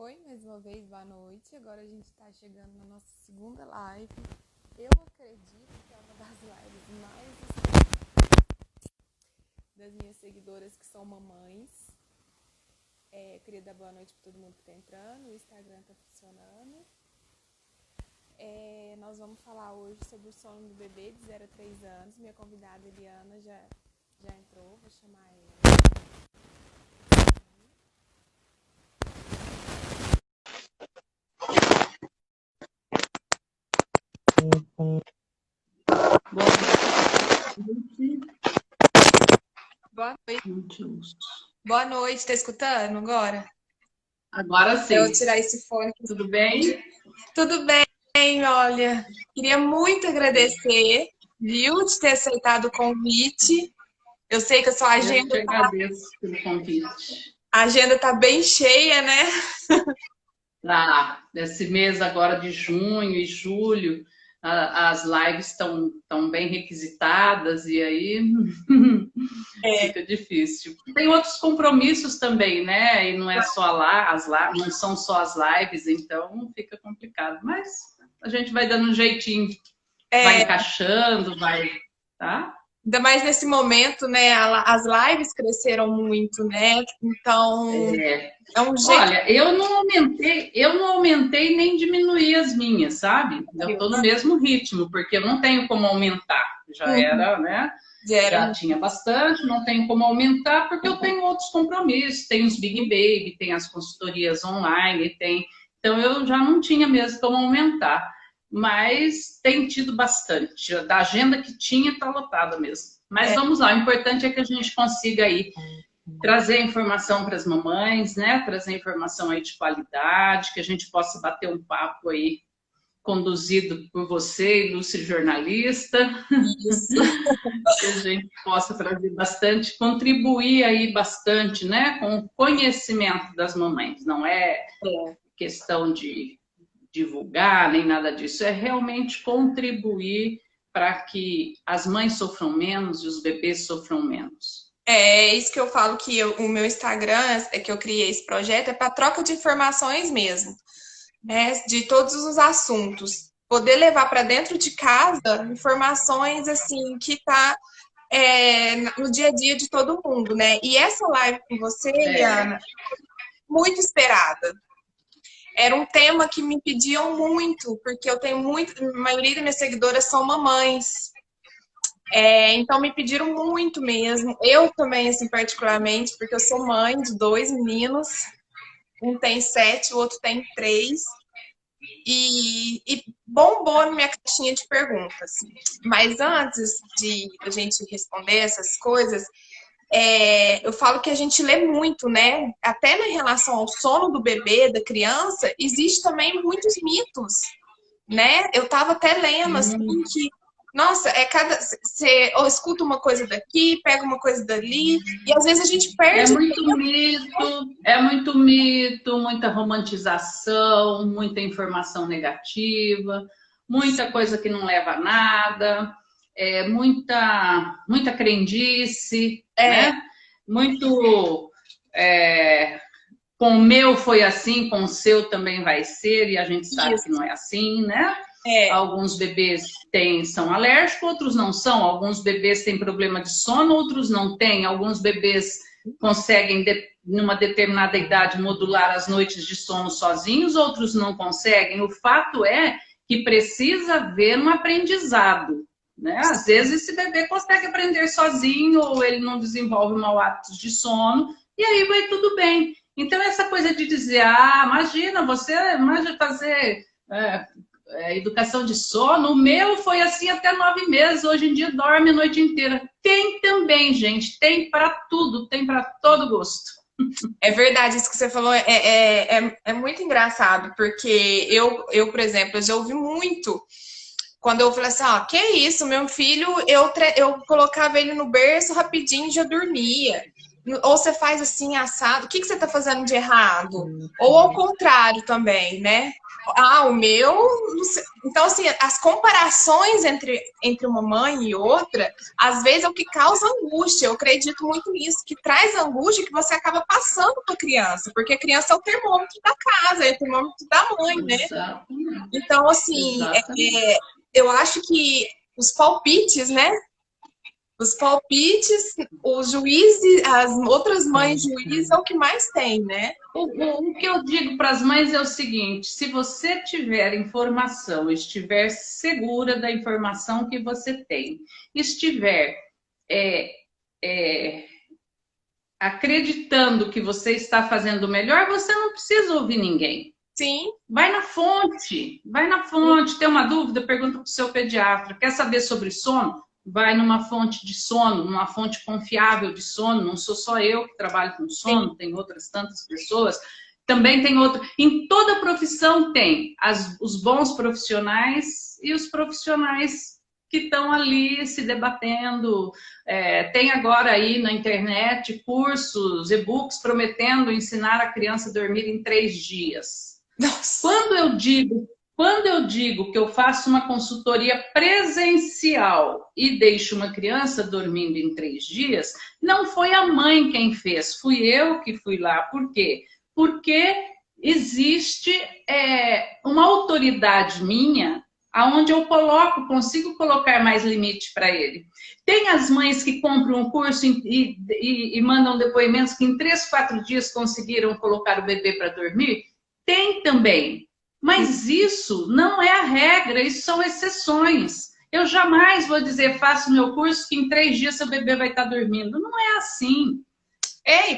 Oi, mais uma vez, boa noite. Agora a gente está chegando na nossa segunda live. Eu acredito que é uma das lives mais das minhas seguidoras que são mamães. Queria dar boa noite para todo mundo que está entrando. O Instagram está funcionando. Nós vamos falar hoje sobre o sono do bebê de 0 a 3 anos. Minha convidada Eliana já entrou, vou chamar ela. Boa noite. Boa noite, tá escutando agora? Agora sim. Eu vou tirar esse fone. Tudo bem? Tudo bem, olha. Queria muito agradecer, viu, de ter aceitado o convite. Eu sei que a sua Eu te agradeço pelo convite. A agenda tá bem cheia, né? Esse mês agora de junho e julho, as lives estão bem requisitadas e aí fica difícil. Tem outros compromissos também, né? E não é só não são só as lives, então fica complicado. Mas a gente vai dando um jeitinho, vai encaixando, tá? Ainda mais nesse momento, né? As lives cresceram muito, né? Então, é um jeito... Olha, eu não aumentei nem diminuí as minhas, sabe? Eu estou no mesmo ritmo, porque eu não tenho como aumentar. Já era, né? Já tinha bastante, não tenho como aumentar, porque eu tenho outros compromissos. Tem os Big Baby, tem as consultorias online, então eu já não tinha mesmo como aumentar. Mas tem tido bastante. Da agenda que tinha, está lotada mesmo. Mas vamos lá, o importante é que a gente consiga aí trazer informação para as mamães, né? Trazer informação aí de qualidade, que a gente possa bater um papo aí conduzido por você, ilustre jornalista. Isso. Que a gente possa trazer bastante, contribuir aí bastante, né? Com o conhecimento das mamães. Não é questão de divulgar, nem nada disso. É realmente contribuir para que as mães sofram menos e os bebês sofram menos. É isso que eu falo, que o meu Instagram, que eu criei esse projeto, é para troca de informações mesmo, né? De todos os assuntos. Poder levar para dentro de casa informações, assim, que tá no dia a dia de todo mundo, né? E essa live com você, Eliana, muito esperada. Era um tema que me pediam muito, porque eu tenho a maioria das minhas seguidoras são mamães. Então me pediram muito mesmo. Eu também, assim, particularmente, porque eu sou mãe de 2 meninos. Um tem 7, o outro tem 3. E bombou na minha caixinha de perguntas. Mas antes de a gente responder essas coisas, eu falo que a gente lê muito, né? Até na relação ao sono do bebê, da criança, existe também muitos mitos, né? Eu tava até lendo, assim, que nossa, você escuta uma coisa daqui, pega uma coisa dali, e às vezes a gente perde. É muito mito, muita romantização, muita informação negativa, muita coisa que não leva a nada, muita crendice, né? Muito. Com o meu foi assim, com o seu também vai ser, e a gente sabe que não é assim, né? Alguns bebês são alérgicos, outros não são. Alguns bebês têm problema de sono, outros não têm. Alguns bebês conseguem, numa determinada idade, modular as noites de sono sozinhos, outros não conseguem. O fato é que precisa haver um aprendizado, né? Às vezes esse bebê consegue aprender sozinho, ou ele não desenvolve mau hábitos de sono, e aí vai tudo bem. Então, essa coisa de dizer, imagina, você fazer educação de sono, o meu foi assim até 9 meses, hoje em dia dorme a noite inteira. Tem também, gente, tem para tudo, tem para todo gosto. É verdade, isso que você falou é muito engraçado, porque eu, por exemplo, eu já ouvi muito quando eu falei assim, que isso, meu filho, eu colocava ele no berço rapidinho e já dormia. Ou você faz assim, assado, o que você está fazendo de errado? Ou ao contrário também, né? Ah, o meu. Não sei. Então, assim, as comparações entre uma mãe e outra, às vezes é o que causa angústia. Eu acredito muito nisso, que traz angústia que você acaba passando para a criança, porque a criança é o termômetro da casa, é o termômetro da mãe, né? Exatamente. Então, assim, eu acho que os palpites, né? Os palpites, o juiz e as outras mães juízes é o que mais tem, né? O que eu digo para as mães é o seguinte: se você tiver informação, estiver segura da informação que você tem, estiver acreditando que você está fazendo o melhor, você não precisa ouvir ninguém. Sim. Vai na fonte, vai na fonte. Tem uma dúvida? Pergunta para o seu pediatra. Quer saber sobre sono? Vai numa fonte de sono, numa fonte confiável de sono. Não sou só eu que trabalho com sono, tem outras tantas pessoas. Também tem outro. Em toda profissão tem os bons profissionais e os profissionais que estão ali se debatendo. Tem agora aí na internet cursos, e-books prometendo ensinar a criança a dormir em 3 dias. Nossa. Quando eu digo que eu faço uma consultoria presencial e deixo uma criança dormindo em 3 dias, não foi a mãe quem fez, fui eu que fui lá. Por quê? Porque existe uma autoridade minha aonde eu consigo colocar mais limite para ele. Tem as mães que compram um curso e mandam depoimentos que em 3, 4 dias conseguiram colocar o bebê para dormir? Tem também. Mas isso não é a regra, isso são exceções. Eu jamais vou dizer, faço meu curso que em 3 dias seu bebê vai estar dormindo. Não é assim.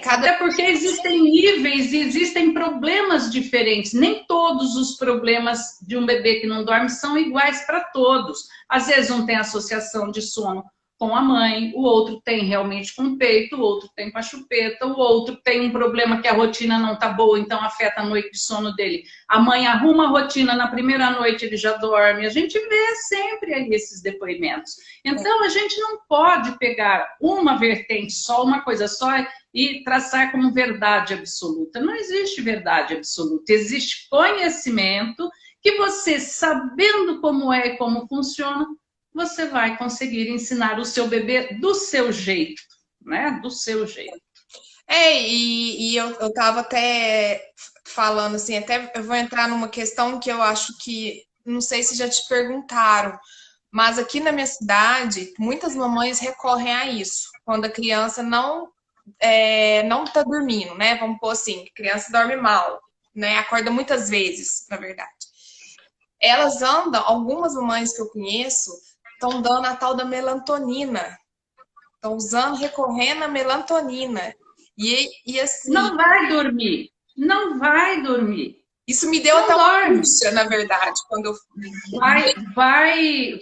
Até porque existem níveis e existem problemas diferentes. Nem todos os problemas de um bebê que não dorme são iguais para todos. Às vezes um tem associação de sono com a mãe, o outro tem realmente com o peito, o outro tem com a chupeta, o outro tem um problema que a rotina não está boa, então afeta a noite de sono dele. A mãe arruma a rotina, na primeira noite ele já dorme. A gente vê sempre aí esses depoimentos. Então a gente não pode pegar uma vertente só, uma coisa só e traçar como verdade absoluta. Não existe verdade absoluta, existe conhecimento que você, sabendo como é e como funciona, você vai conseguir ensinar o seu bebê do seu jeito, né? Do seu jeito. E eu tava até falando assim, até eu vou entrar numa questão que eu acho que, não sei se já te perguntaram, mas aqui na minha cidade, muitas mamães recorrem a isso, quando a criança não tá dormindo, né? Vamos pôr assim, a criança dorme mal, né? Acorda muitas vezes, na verdade. Elas andam, algumas mamães que eu conheço, estão dando a tal da melatonina. Estão usando, recorrendo à melatonina. E assim... Não vai dormir. Não vai dormir. Isso me deu até uma angústia, na verdade, quando eu...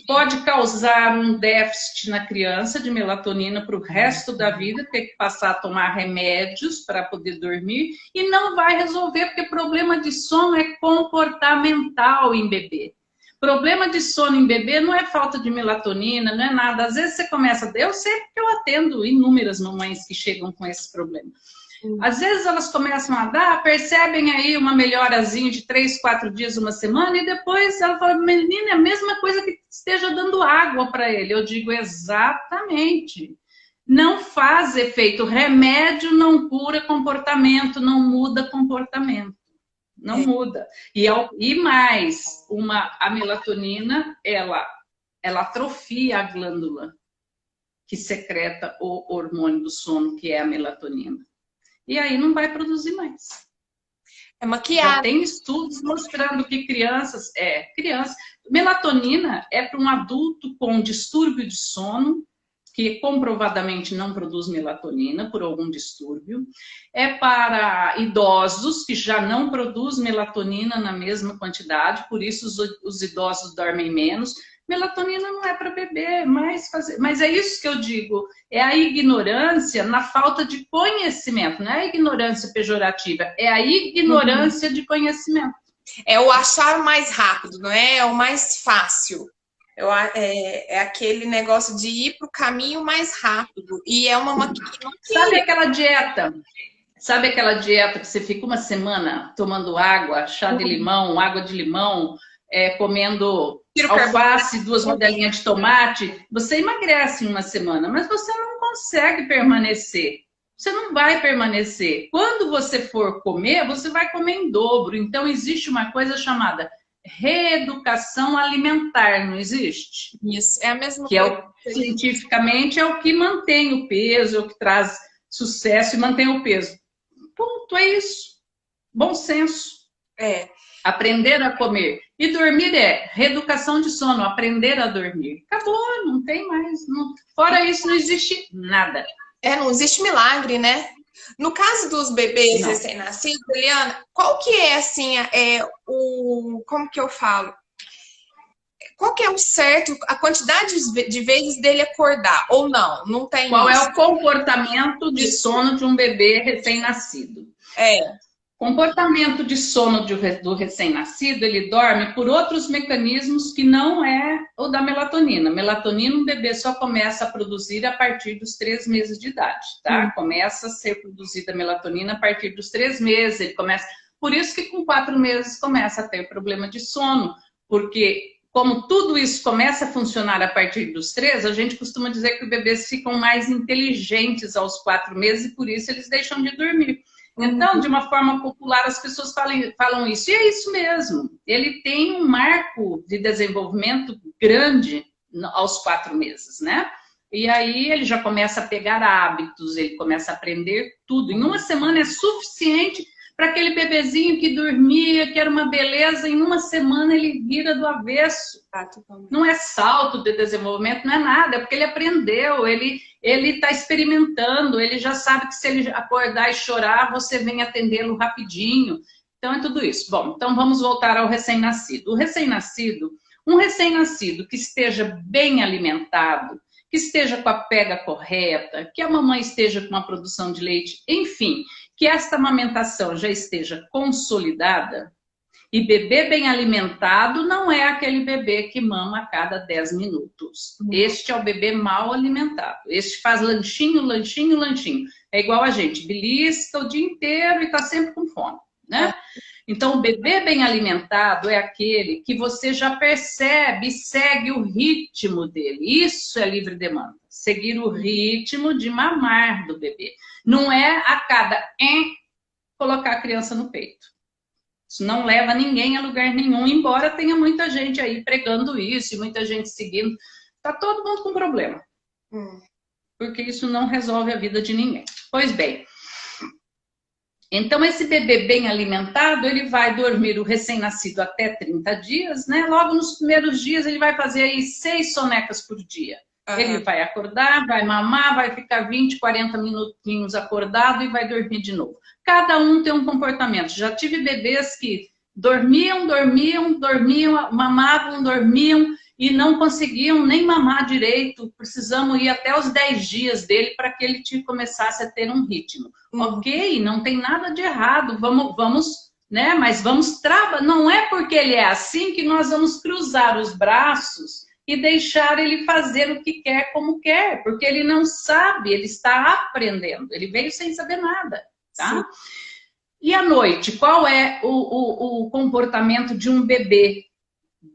Pode causar um déficit na criança de melatonina para o resto da vida, ter que passar a tomar remédios para poder dormir, e não vai resolver, porque problema de sono é comportamental em bebê. Problema de sono em bebê não é falta de melatonina, não é nada. Às vezes você começa... Eu sei porque eu atendo inúmeras mamães que chegam com esse problema. Às vezes elas começam a dar, percebem aí uma melhorazinha de 3, 4 dias, uma semana, e depois ela fala, menina, é a mesma coisa que esteja dando água para ele. Eu digo, exatamente. Não faz efeito. Remédio não cura comportamento, não muda comportamento. Não muda. E mais, a melatonina, ela atrofia a glândula que secreta o hormônio do sono, que é a melatonina. E aí não vai produzir mais. É maquiagem. Já tem estudos mostrando que crianças... Melatonina é para um adulto com distúrbio de sono, que comprovadamente não produz melatonina por algum distúrbio. É para idosos que já não produz melatonina na mesma quantidade, por isso os idosos dormem menos. Melatonina não é para bebê, mas é isso que eu digo, é a ignorância na falta de conhecimento, não é a ignorância pejorativa, é a ignorância de conhecimento. É o achar mais rápido, não é? É o mais fácil. É aquele negócio de ir para o caminho mais rápido. E é uma maquininha. Sabe aquela dieta? Sabe aquela dieta que você fica uma semana tomando água, chá de limão, água de limão, comendo alface, 2 rodelinhas de tomate? Você emagrece em uma semana, mas você não consegue permanecer. Você não vai permanecer. Quando você for comer, você vai comer em dobro. Então, existe uma coisa chamada reeducação alimentar, não existe? Isso, é a mesma que coisa. Cientificamente, é o que mantém o peso, é o que traz sucesso e mantém o peso. Ponto, é isso. Bom senso. Aprender a comer. E dormir é reeducação de sono, aprender a dormir. Acabou, não tem mais. Não... Fora isso, não existe nada. Não existe milagre, né? No caso dos bebês recém-nascidos, Eliana, qual que é, assim, como que eu falo? Qual que é o certo, a quantidade de vezes dele acordar, ou não? Não tem Qual é o comportamento de sono de um bebê recém-nascido? Comportamento de sono do recém-nascido, ele dorme por outros mecanismos que não é o da melatonina. Melatonina, um bebê só começa a produzir a partir dos 3 meses de idade, tá? Começa a ser produzida melatonina a partir dos 3 meses, ele começa... Por isso que com 4 meses começa a ter problema de sono, porque como tudo isso começa a funcionar a partir dos 3, a gente costuma dizer que os bebês ficam mais inteligentes aos 4 meses e por isso eles deixam de dormir. Então, de uma forma popular, as pessoas falam isso. E é isso mesmo. Ele tem um marco de desenvolvimento grande aos 4 meses, né? E aí ele já começa a pegar hábitos, ele começa a aprender tudo. Em uma semana é suficiente para aquele bebezinho que dormia, que era uma beleza, em uma semana ele vira do avesso. Não é salto de desenvolvimento, não é nada, é porque ele aprendeu, ele está experimentando, ele já sabe que se ele acordar e chorar, você vem atendê-lo rapidinho. Então é tudo isso. Bom, então vamos voltar ao recém-nascido. Um recém-nascido que esteja bem alimentado, que esteja com a pega correta, que a mamãe esteja com uma produção de leite, enfim, que esta amamentação já esteja consolidada. E bebê bem alimentado não é aquele bebê que mama a cada 10 minutos. Este é o bebê mal alimentado. Este faz lanchinho, lanchinho, lanchinho. É igual a gente, belisca o dia inteiro e está sempre com fome, né? Então, o bebê bem alimentado é aquele que você já percebe e segue o ritmo dele. Isso é livre demanda. Seguir o ritmo de mamar do bebê. Não é a cada colocar a criança no peito. Isso não leva ninguém a lugar nenhum, embora tenha muita gente aí pregando isso e muita gente seguindo. Tá todo mundo com problema. Porque isso não resolve a vida de ninguém. Pois bem, então esse bebê bem alimentado, ele vai dormir o recém-nascido até 30 dias, né? Logo nos primeiros dias ele vai fazer aí 6 sonecas por dia. Ele vai acordar, vai mamar, vai ficar 20, 40 minutinhos acordado e vai dormir de novo. Cada um tem um comportamento. Já tive bebês que dormiam, mamavam, dormiam e não conseguiam nem mamar direito. Precisamos ir até os 10 dias dele para que ele começasse a ter um ritmo. Ok, não tem nada de errado, vamos, né? Mas vamos trabalhar. Não é porque ele é assim que nós vamos cruzar os braços e deixar ele fazer o que quer, como quer, porque ele não sabe, ele está aprendendo, ele veio sem saber nada, tá? Sim. E à noite, qual é o comportamento de um bebê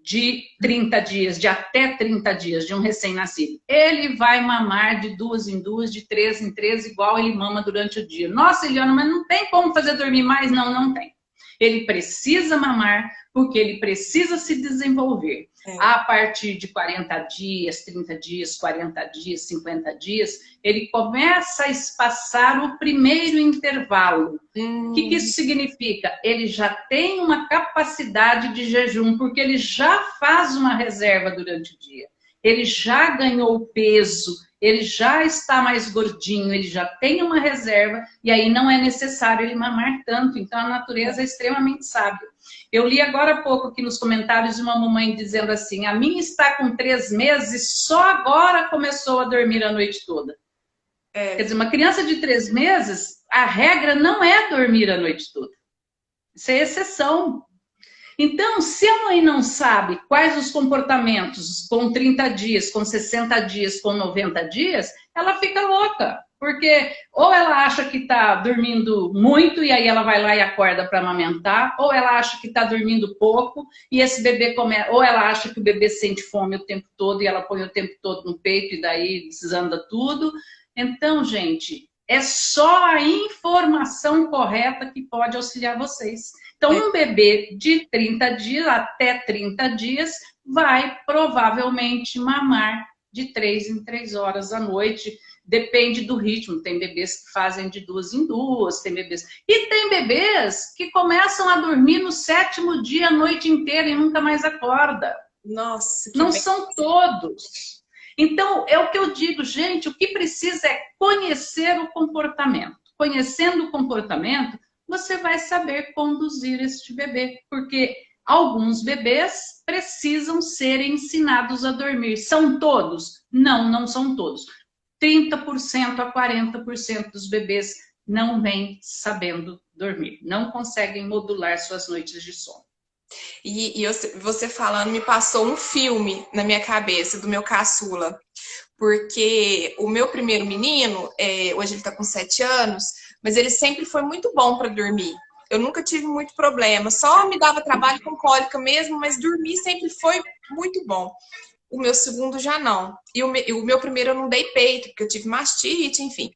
de 30 dias, de até 30 dias, de um recém-nascido? Ele vai mamar de 2 em 2, de 3 em 3, igual ele mama durante o dia. Nossa, Eliana, mas não tem como fazer dormir mais? Não, não tem. Ele precisa mamar porque ele precisa se desenvolver. A partir de 40 dias, 30 dias, 40 dias, 50 dias, ele começa a espaçar o primeiro intervalo. O que isso significa? Ele já tem uma capacidade de jejum, porque ele já faz uma reserva durante o dia. Ele já ganhou peso, ele já está mais gordinho, ele já tem uma reserva, e aí não é necessário ele mamar tanto. Então a natureza é extremamente sábia. Eu li agora há pouco aqui nos comentários de uma mamãe dizendo assim: a minha está com 3 meses e só agora começou a dormir a noite toda. Quer dizer, uma criança de 3 meses, a regra não é dormir a noite toda. Isso é exceção. Então, se a mãe não sabe quais os comportamentos com 30 dias, com 60 dias, com 90 dias, ela fica louca. Porque ou ela acha que está dormindo muito e aí ela vai lá e acorda para amamentar, ou ela acha que está dormindo pouco e esse bebê ou ela acha que o bebê sente fome o tempo todo e ela põe o tempo todo no peito e daí desanda tudo. Então, gente, é só a informação correta que pode auxiliar vocês. Então, um bebê de 30 dias até 30 dias vai provavelmente mamar de 3 em 3 horas à noite. Depende do ritmo. Tem bebês que fazem de 2 em 2, tem bebês... E tem bebês que começam a dormir no 7º dia a noite inteira e nunca mais acorda. Nossa, não são todos. Então, é o que eu digo, gente, o que precisa é conhecer o comportamento. Conhecendo o comportamento, você vai saber conduzir este bebê, porque alguns bebês precisam ser ensinados a dormir. São todos? Não, não são todos. 30% a 40% dos bebês não vêm sabendo dormir, não conseguem modular suas noites de sono. E você falando, me passou um filme na minha cabeça do meu caçula, porque o meu primeiro menino, hoje ele tá com 7 anos, mas ele sempre foi muito bom para dormir. Eu nunca tive muito problema, só me dava trabalho com cólica mesmo, mas dormir sempre foi muito bom. O meu segundo já não. E o meu primeiro eu não dei peito, porque eu tive mastite, enfim.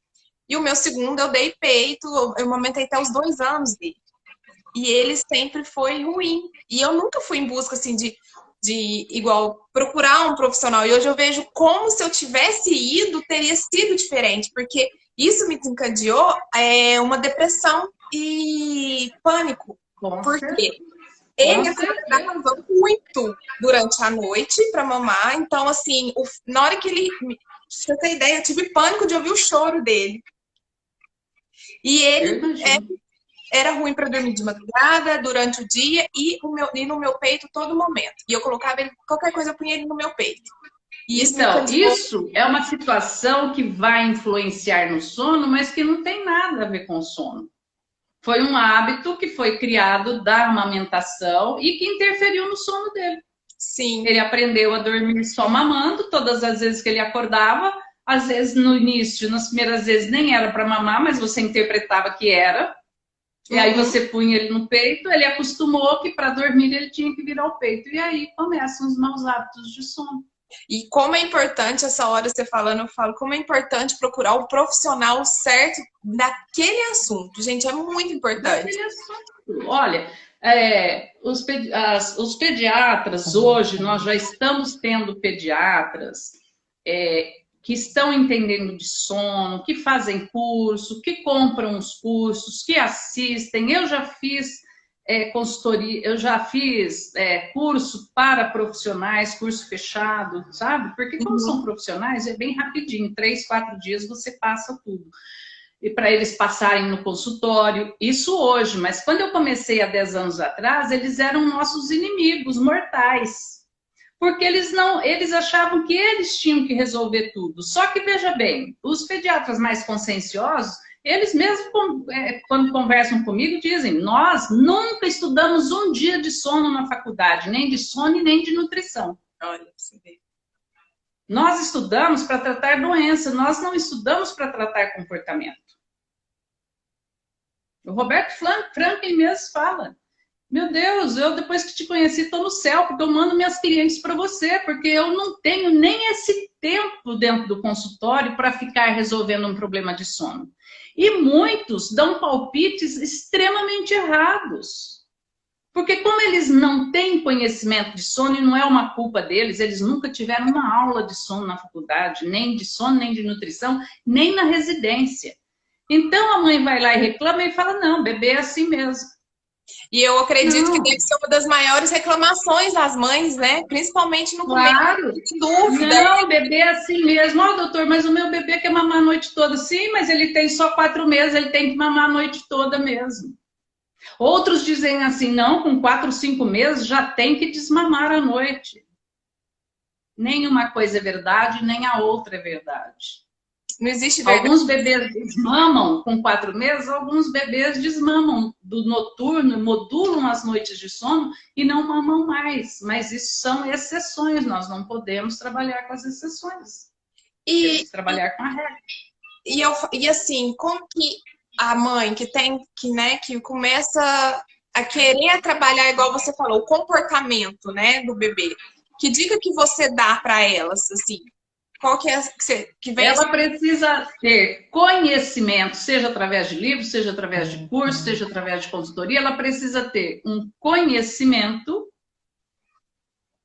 E o meu segundo eu dei peito, eu amamentei até os 2 anos dele. E ele sempre foi ruim. E eu nunca fui em busca, assim, de igual, procurar um profissional. E hoje eu vejo como se eu tivesse ido, teria sido diferente. Porque isso me desencadeou uma depressão e pânico. Por quê? Ele acordava muito durante a noite para mamar. Então, assim, na hora que ele... Pra você ter ideia, eu tive pânico de ouvir o choro dele. E ele era ruim para dormir de madrugada, durante o dia e no meu peito todo momento. E eu colocava ele, qualquer coisa eu punha ele no meu peito. E então, isso é uma situação que vai influenciar no sono, mas que não tem nada a ver com o sono. Foi um hábito que foi criado da amamentação e que interferiu no sono dele. Sim. Ele aprendeu a dormir só mamando, todas as vezes que ele acordava. Às vezes, no início, nas primeiras vezes, nem era para mamar, mas você interpretava que era. E aí você punha ele no peito, ele acostumou que para dormir ele tinha que virar o peito. E aí começam os maus hábitos de sono. E como é importante, essa hora você falando, eu falo, como é importante procurar o profissional certo daquele assunto. Gente, é muito importante. Olha, os pediatras, hoje nós já estamos tendo pediatras que estão entendendo de sono, que fazem curso, que compram os cursos, que assistem. Eu já fiz consultoria, eu já fiz curso para profissionais, curso fechado, sabe? Porque como são profissionais, é bem rapidinho, 3, 4 dias você passa tudo. E para eles passarem no consultório, isso hoje, mas quando eu comecei há 10 anos atrás, eles eram nossos inimigos mortais. Porque eles achavam que eles tinham que resolver tudo. Só que, veja bem, os pediatras mais conscienciosos, eles mesmo, quando conversam comigo, dizem, nós nunca estudamos um dia de sono na faculdade, nem de sono e nem de nutrição. Olha, você vê. Nós estudamos para tratar doença, nós não estudamos para tratar comportamento. O Roberto Franklin mesmo fala, meu Deus, eu depois que te conheci estou no céu, porque eu mando minhas clientes para você, porque eu não tenho nem esse tempo dentro do consultório para ficar resolvendo um problema de sono. E muitos dão palpites extremamente errados. Porque como eles não têm conhecimento de sono, e não é uma culpa deles, eles nunca tiveram uma aula de sono na faculdade, nem de sono, nem de nutrição, nem na residência. Então a mãe vai lá e reclama e fala, não, bebê é assim mesmo. E eu acredito que deve ser uma das maiores reclamações das mães, né? Principalmente no começo. Claro. Dúvida. Não, bebê é assim mesmo. Ó, doutor, mas o meu bebê quer mamar a noite toda. Sim, mas ele tem só 4 meses, ele tem que mamar a noite toda mesmo. Outros dizem assim, não, com 4, 5 meses já tem que desmamar à noite. Nem uma coisa é verdade, nem a outra é verdade. Não existe verdade. Alguns bebês desmamam com 4 meses, alguns bebês desmamam do noturno, modulam as noites de sono e não mamam mais. Mas isso são exceções, nós não podemos trabalhar com as exceções. Temos que trabalhar com a regra. E assim, como que a mãe que começa a querer trabalhar, igual você falou, o comportamento, né, do bebê, que dica que você dá para elas, assim? Qual que é que vem? Ela precisa ter conhecimento, seja através de livros, seja através de curso, seja através de consultoria, ela precisa ter um conhecimento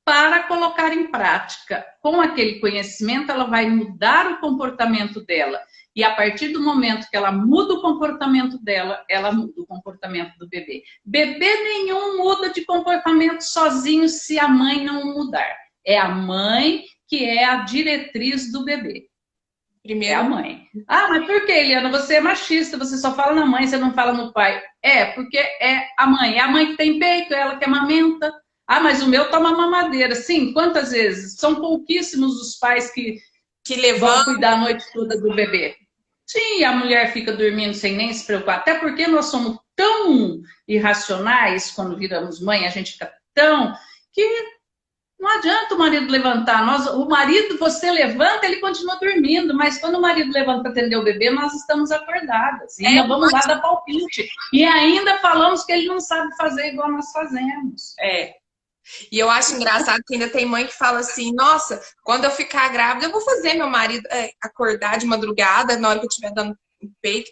para colocar em prática. Com aquele conhecimento, ela vai mudar o comportamento dela. E a partir do momento que ela muda o comportamento dela, ela muda o comportamento do bebê. Bebê nenhum muda de comportamento sozinho se a mãe não mudar. É a mãe que é a diretriz do bebê. Primeiro. É a mãe. Ah, mas por que, Eliana? Você é machista, você só fala na mãe, você não fala no pai. É, porque é a mãe. É a mãe que tem peito, é ela que amamenta. Ah, mas o meu toma mamadeira. Sim, quantas vezes? São pouquíssimos os pais que vão cuidar a noite toda do bebê. Sim, a mulher fica dormindo sem nem se preocupar. Até porque nós somos tão irracionais quando viramos mãe, a gente fica tão... que não adianta o marido levantar. O marido, você levanta, ele continua dormindo. Mas quando o marido levanta para atender o bebê, nós estamos acordadas. E ainda vamos lá dar palpite. E ainda falamos que ele não sabe fazer igual nós fazemos. E eu acho engraçado que ainda tem mãe que fala assim, nossa, quando eu ficar grávida, eu vou fazer meu marido acordar de madrugada na hora que eu estiver dando peito.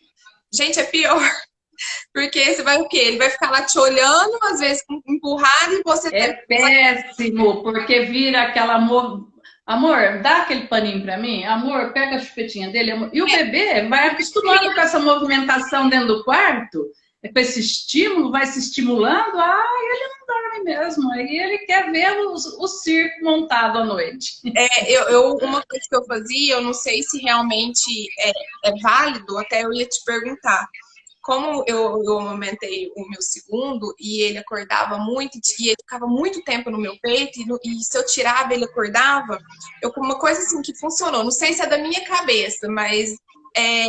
Gente, é pior. Porque você vai o quê? Ele vai ficar lá te olhando, às vezes empurrado, e você... É péssimo, porque vira aquela... Amor, dá aquele paninho pra mim? Amor, pega a chupetinha dele. Amor. E o bebê vai acostumando com essa movimentação dentro do quarto, com esse estímulo, vai se estimulando, ele não dorme mesmo. Aí ele quer ver o circo montado à noite. Uma coisa que eu fazia, eu não sei se realmente é válido, até eu ia te perguntar. Como eu amamentei o meu segundo e ele acordava muito e ele ficava muito tempo no meu peito e se eu tirava ele acordava, uma coisa assim que funcionou, não sei se é da minha cabeça, mas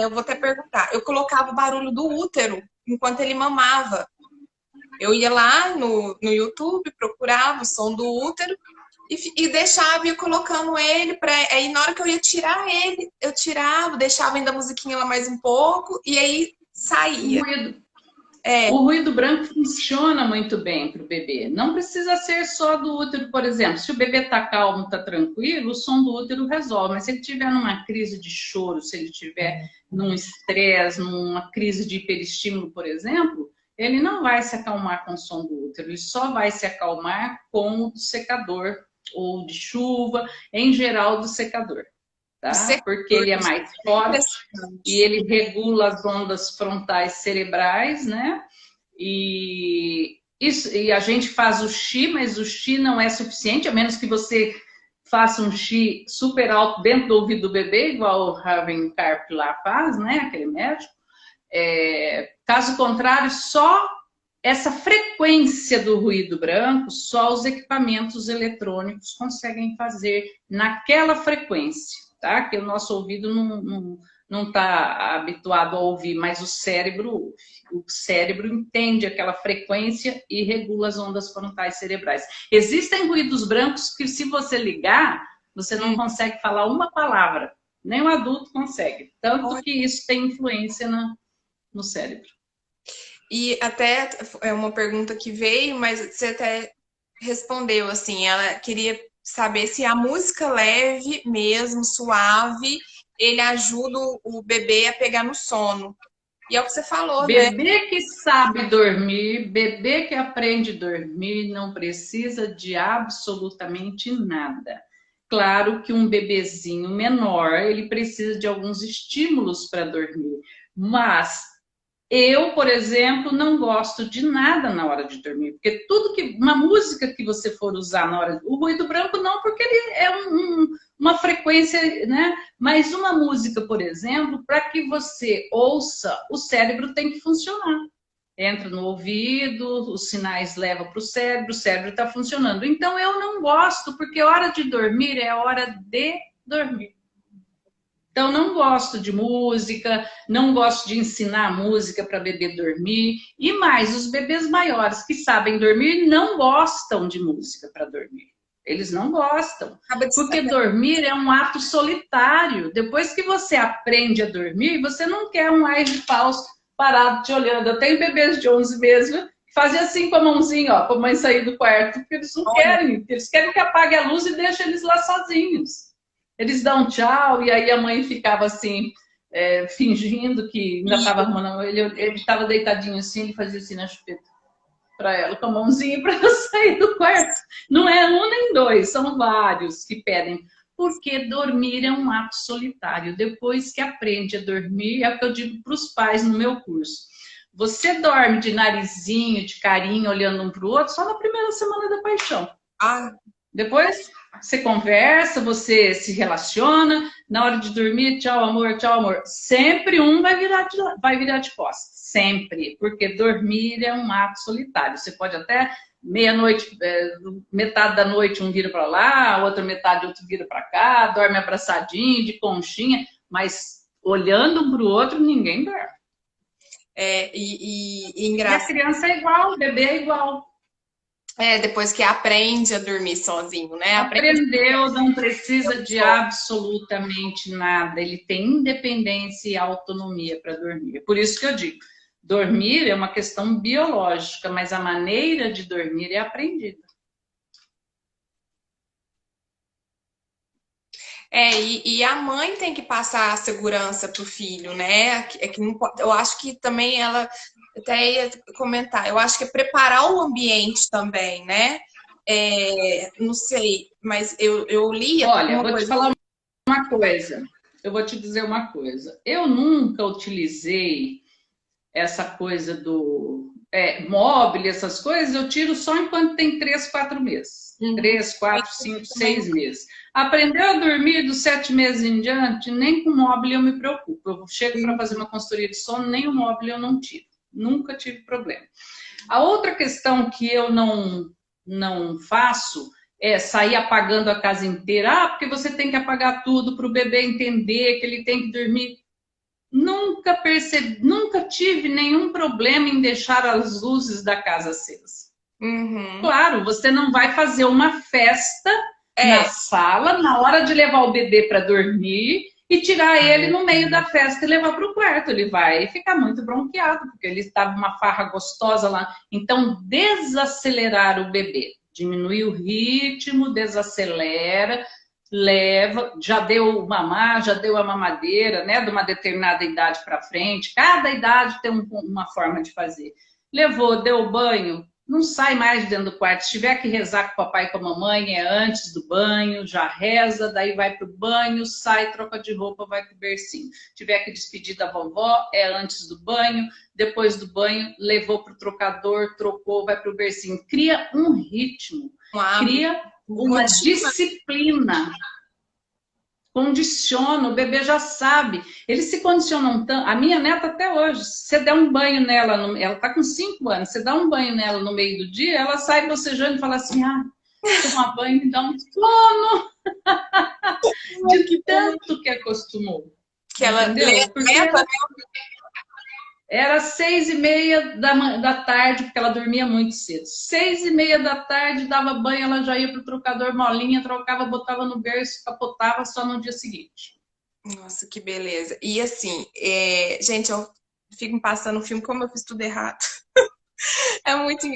eu vou até perguntar, eu colocava o barulho do útero enquanto ele mamava. Eu ia lá no YouTube, procurava o som do útero e deixava ir colocando ele aí na hora que eu ia tirar ele, eu tirava, deixava ainda a musiquinha lá mais um pouco e aí saía. O ruído branco funciona muito bem para o bebê. Não precisa ser só do útero, por exemplo. Se o bebê está calmo, está tranquilo, o som do útero resolve. Mas se ele estiver numa crise de choro, se ele estiver num estresse, numa crise de hiperestímulo, por exemplo, ele não vai se acalmar com o som do útero. Ele só vai se acalmar com o do secador ou de chuva, em geral do secador. Tá? Porque ele é mais forte e ele regula as ondas frontais cerebrais, né? E a gente faz o chi, mas o chi não é suficiente, a menos que você faça um chi super alto dentro do ouvido do bebê, igual o Raven Karp lá faz, né? Aquele médico. Caso contrário, só essa frequência do ruído branco, só os equipamentos eletrônicos conseguem fazer naquela frequência. Tá? Que o nosso ouvido não está habituado a ouvir, mas o cérebro ouve. O cérebro entende aquela frequência e regula as ondas frontais cerebrais. Existem ruídos brancos que, se você ligar, você não consegue falar uma palavra. Nem o adulto consegue. Tanto que isso tem influência no cérebro. E até é uma pergunta que veio, mas você até respondeu, assim, ela queria saber se a música leve mesmo, suave, ele ajuda o bebê a pegar no sono. E é o que você falou, né? Bebê que sabe dormir, bebê que aprende a dormir, não precisa de absolutamente nada. Claro que um bebezinho menor, ele precisa de alguns estímulos para dormir. Mas eu, por exemplo, não gosto de nada na hora de dormir, porque uma música que você for usar na hora... O ruído branco não, porque ele é uma frequência, né? Mas uma música, por exemplo, para que você ouça, o cérebro tem que funcionar. Entra no ouvido, os sinais levam para o cérebro está funcionando. Então, eu não gosto, porque a hora de dormir é a hora de dormir. Então, não gosto de música, não gosto de ensinar música para bebê dormir. E mais, os bebês maiores que sabem dormir não gostam de música para dormir. Eles não gostam, porque dormir é um ato solitário. Depois que você aprende a dormir, você não quer um ar de falso parado te olhando. Eu tenho bebês de 11 meses que fazem assim com a mãozinha, ó, para a mãe sair do quarto, porque eles não querem. Eles querem que apague a luz e deixe eles lá sozinhos. Eles dão tchau e aí a mãe ficava assim, fingindo que ainda estava arrumando. Ele estava deitadinho assim, ele fazia assim na chupeta para ela, com a mãozinha para ela sair do quarto. Não é um nem dois, são vários que pedem. Porque dormir é um ato solitário. Depois que aprende a dormir, é o que eu digo para os pais no meu curso. Você dorme de narizinho, de carinho, olhando um para o outro, só na primeira semana da paixão. Depois você conversa, você se relaciona, na hora de dormir, tchau amor, tchau amor. Sempre um vai virar de costas. Sempre, porque dormir é um ato solitário. Você pode até meia-noite, metade da noite um vira para lá, a outra metade outro vira para cá, dorme abraçadinho, de conchinha, mas olhando um para o outro, ninguém dorme. E a criança é igual, o bebê é igual. Depois que aprende a dormir sozinho, né? Aprendeu, não precisa de absolutamente nada. Ele tem independência e autonomia para dormir. Por isso que eu digo, dormir é uma questão biológica, mas a maneira de dormir é aprendida. E a mãe tem que passar a segurança para o filho, né? Eu acho que também ela, até ia comentar, eu acho que é preparar o ambiente também, né? Não sei, mas eu li... Olha, eu vou te falar uma coisa. Eu vou te dizer uma coisa. Eu nunca utilizei essa coisa do móvel, essas coisas, eu tiro só enquanto tem 3, 4 meses. 3, 4, 5, 6 meses. Aprendeu a dormir dos 7 meses em diante, nem com móvel eu me preocupo. Eu chego para fazer uma consultoria de sono, nem o móvel eu não tiro. Nunca tive problema. A outra questão que eu não faço é sair apagando a casa inteira. Porque você tem que apagar tudo para o bebê entender que ele tem que dormir. Nunca tive nenhum problema em deixar as luzes da casa acesas. Claro, você não vai fazer uma festa na sala na hora de levar o bebê para dormir e tirar ele no meio da festa e levar para o quarto. Ele vai ficar muito bronqueado, porque ele estava uma farra gostosa lá. Então, desacelerar o bebê. Diminuir o ritmo, desacelera, leva, já deu mamar, já deu a mamadeira, né, de uma determinada idade para frente. Cada idade tem uma forma de fazer. Levou, deu banho, não sai mais de dentro do quarto. Se tiver que rezar com o papai e com a mamãe, é antes do banho, já reza, daí vai pro banho, sai, troca de roupa, vai pro bercinho. Se tiver que despedir da vovó, é antes do banho, depois do banho, levou pro trocador, trocou, vai pro bercinho. Cria um ritmo, cria uma disciplina. Condiciona, o bebê já sabe. Eles se condicionam tanto. A minha neta até hoje, se você der um banho nela, ela tá com 5 anos, você dá um banho nela no meio do dia, ela sai bocejando e fala assim, tomar banho me dá um sono. De tanto que acostumou. Que ela leva, era 6h30 da tarde, porque ela dormia muito cedo. 6h30 da tarde, dava banho, ela já ia pro trocador molinha, trocava, botava no berço, capotava só no dia seguinte. Nossa, que beleza. E assim, gente, eu fico me passando o filme como eu fiz tudo errado. É muito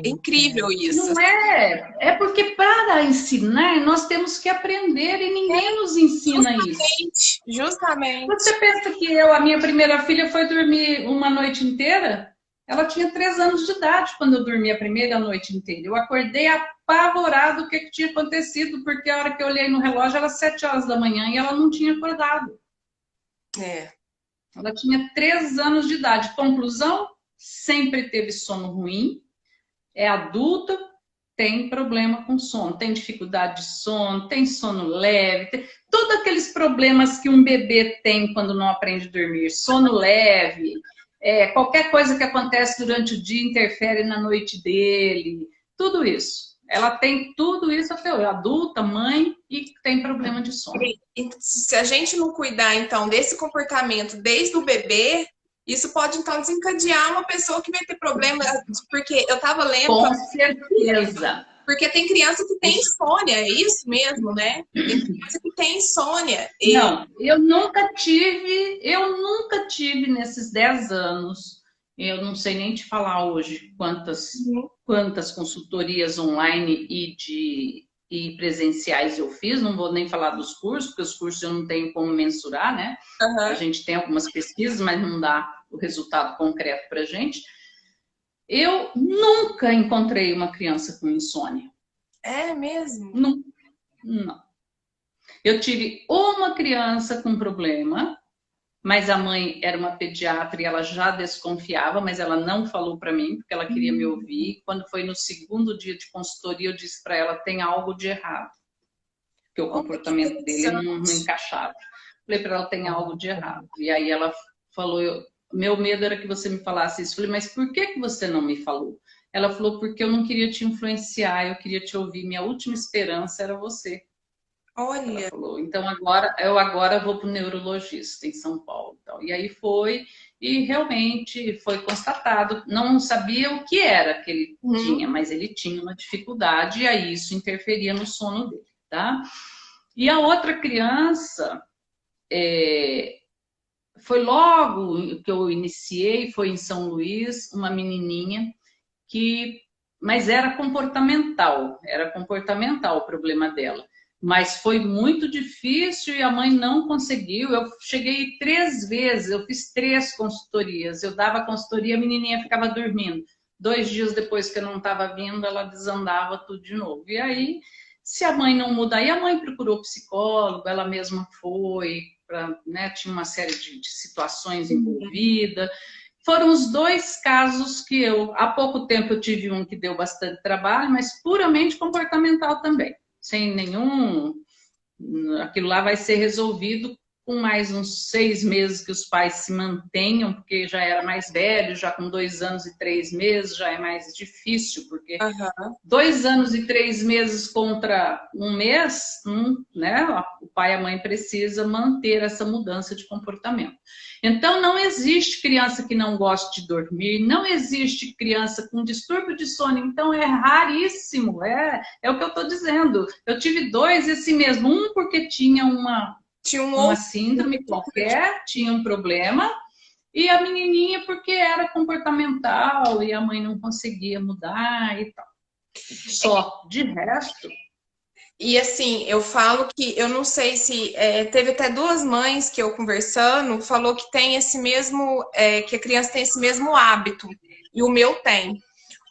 incrível isso. Não é? É porque para ensinar, nós temos que aprender e ninguém nos ensina isso. Justamente. Você pensa que a minha primeira filha foi dormir uma noite inteira? Ela tinha 3 anos de idade quando eu dormi a primeira noite inteira. Eu acordei apavorado o que tinha acontecido, porque a hora que eu olhei no relógio era 7 horas da manhã e ela não tinha acordado. Ela tinha 3 anos de idade. Conclusão, sempre teve sono ruim. É adulta, tem problema com sono, tem dificuldade de sono, tem sono leve, tem todos aqueles problemas que um bebê tem quando não aprende a dormir. Sono leve, qualquer coisa que acontece durante o dia interfere na noite dele, tudo isso. Ela tem tudo isso até hoje, adulta, mãe e tem problema de sono. E se a gente não cuidar, então, desse comportamento desde o bebê, isso pode, então, desencadear uma pessoa que vai ter problema, porque eu tava lendo... Com certeza. Porque tem criança que tem insônia, é isso mesmo, né? Tem criança que tem insônia. Não, eu nunca tive nesses 10 anos, eu não sei nem te falar hoje quantas consultorias online e presenciais eu fiz, não vou nem falar dos cursos, porque os cursos eu não tenho como mensurar, né? Uhum. A gente tem algumas pesquisas, mas não dá o resultado concreto pra gente. Eu nunca encontrei uma criança com insônia. É mesmo? Não. Eu tive uma criança com problema, mas a mãe era uma pediatra e ela já desconfiava, mas ela não falou para mim, porque ela queria me ouvir. Quando foi no segundo dia de consultoria, eu disse para ela, tem algo de errado. Porque o comportamento dele não encaixava. Falei para ela, tem algo de errado. E aí ela falou, meu medo era que você me falasse isso. Falei, mas por que você não me falou? Ela falou, porque eu não queria te influenciar, eu queria te ouvir. Minha última esperança era você. Olha. Ela falou, então eu agora vou para o neurologista em São Paulo. Então, e aí foi, e realmente foi constatado. Não sabia o que era que ele tinha, mas ele tinha uma dificuldade, e aí isso interferia no sono dele, tá? E a outra criança, foi logo que eu iniciei, foi em São Luís, uma menininha mas era comportamental o problema dela. Mas foi muito difícil e a mãe não conseguiu. Eu cheguei 3 vezes, eu fiz 3 consultorias. Eu dava consultoria, a menininha ficava dormindo. 2 dias depois que eu não estava vindo, ela desandava tudo de novo. E aí, se a mãe não mudar, e a mãe procurou psicólogo, ela mesma foi, né, tinha uma série de situações envolvidas. Foram os 2 casos que há pouco tempo eu tive um que deu bastante trabalho, mas puramente comportamental também. Sem nenhum... Aquilo lá vai ser resolvido com mais uns 6 meses que os pais se mantenham, porque já era mais velho, já com 2 anos e 3 meses já é mais difícil, porque 2 anos e 3 meses contra 1 mês, né? O pai e a mãe precisam manter essa mudança de comportamento. Então, não existe criança que não goste de dormir, não existe criança com distúrbio de sono, então é raríssimo, é o que eu estou dizendo. Eu tive 2 esse mesmo, um porque tinha uma síndrome qualquer, tinha um problema, e a menininha porque era comportamental e a mãe não conseguia mudar e tal. Só, de resto... E assim, eu falo que, eu não sei se... teve até 2 mães que eu conversando, falou que tem esse mesmo... que a criança tem esse mesmo hábito. E o meu tem.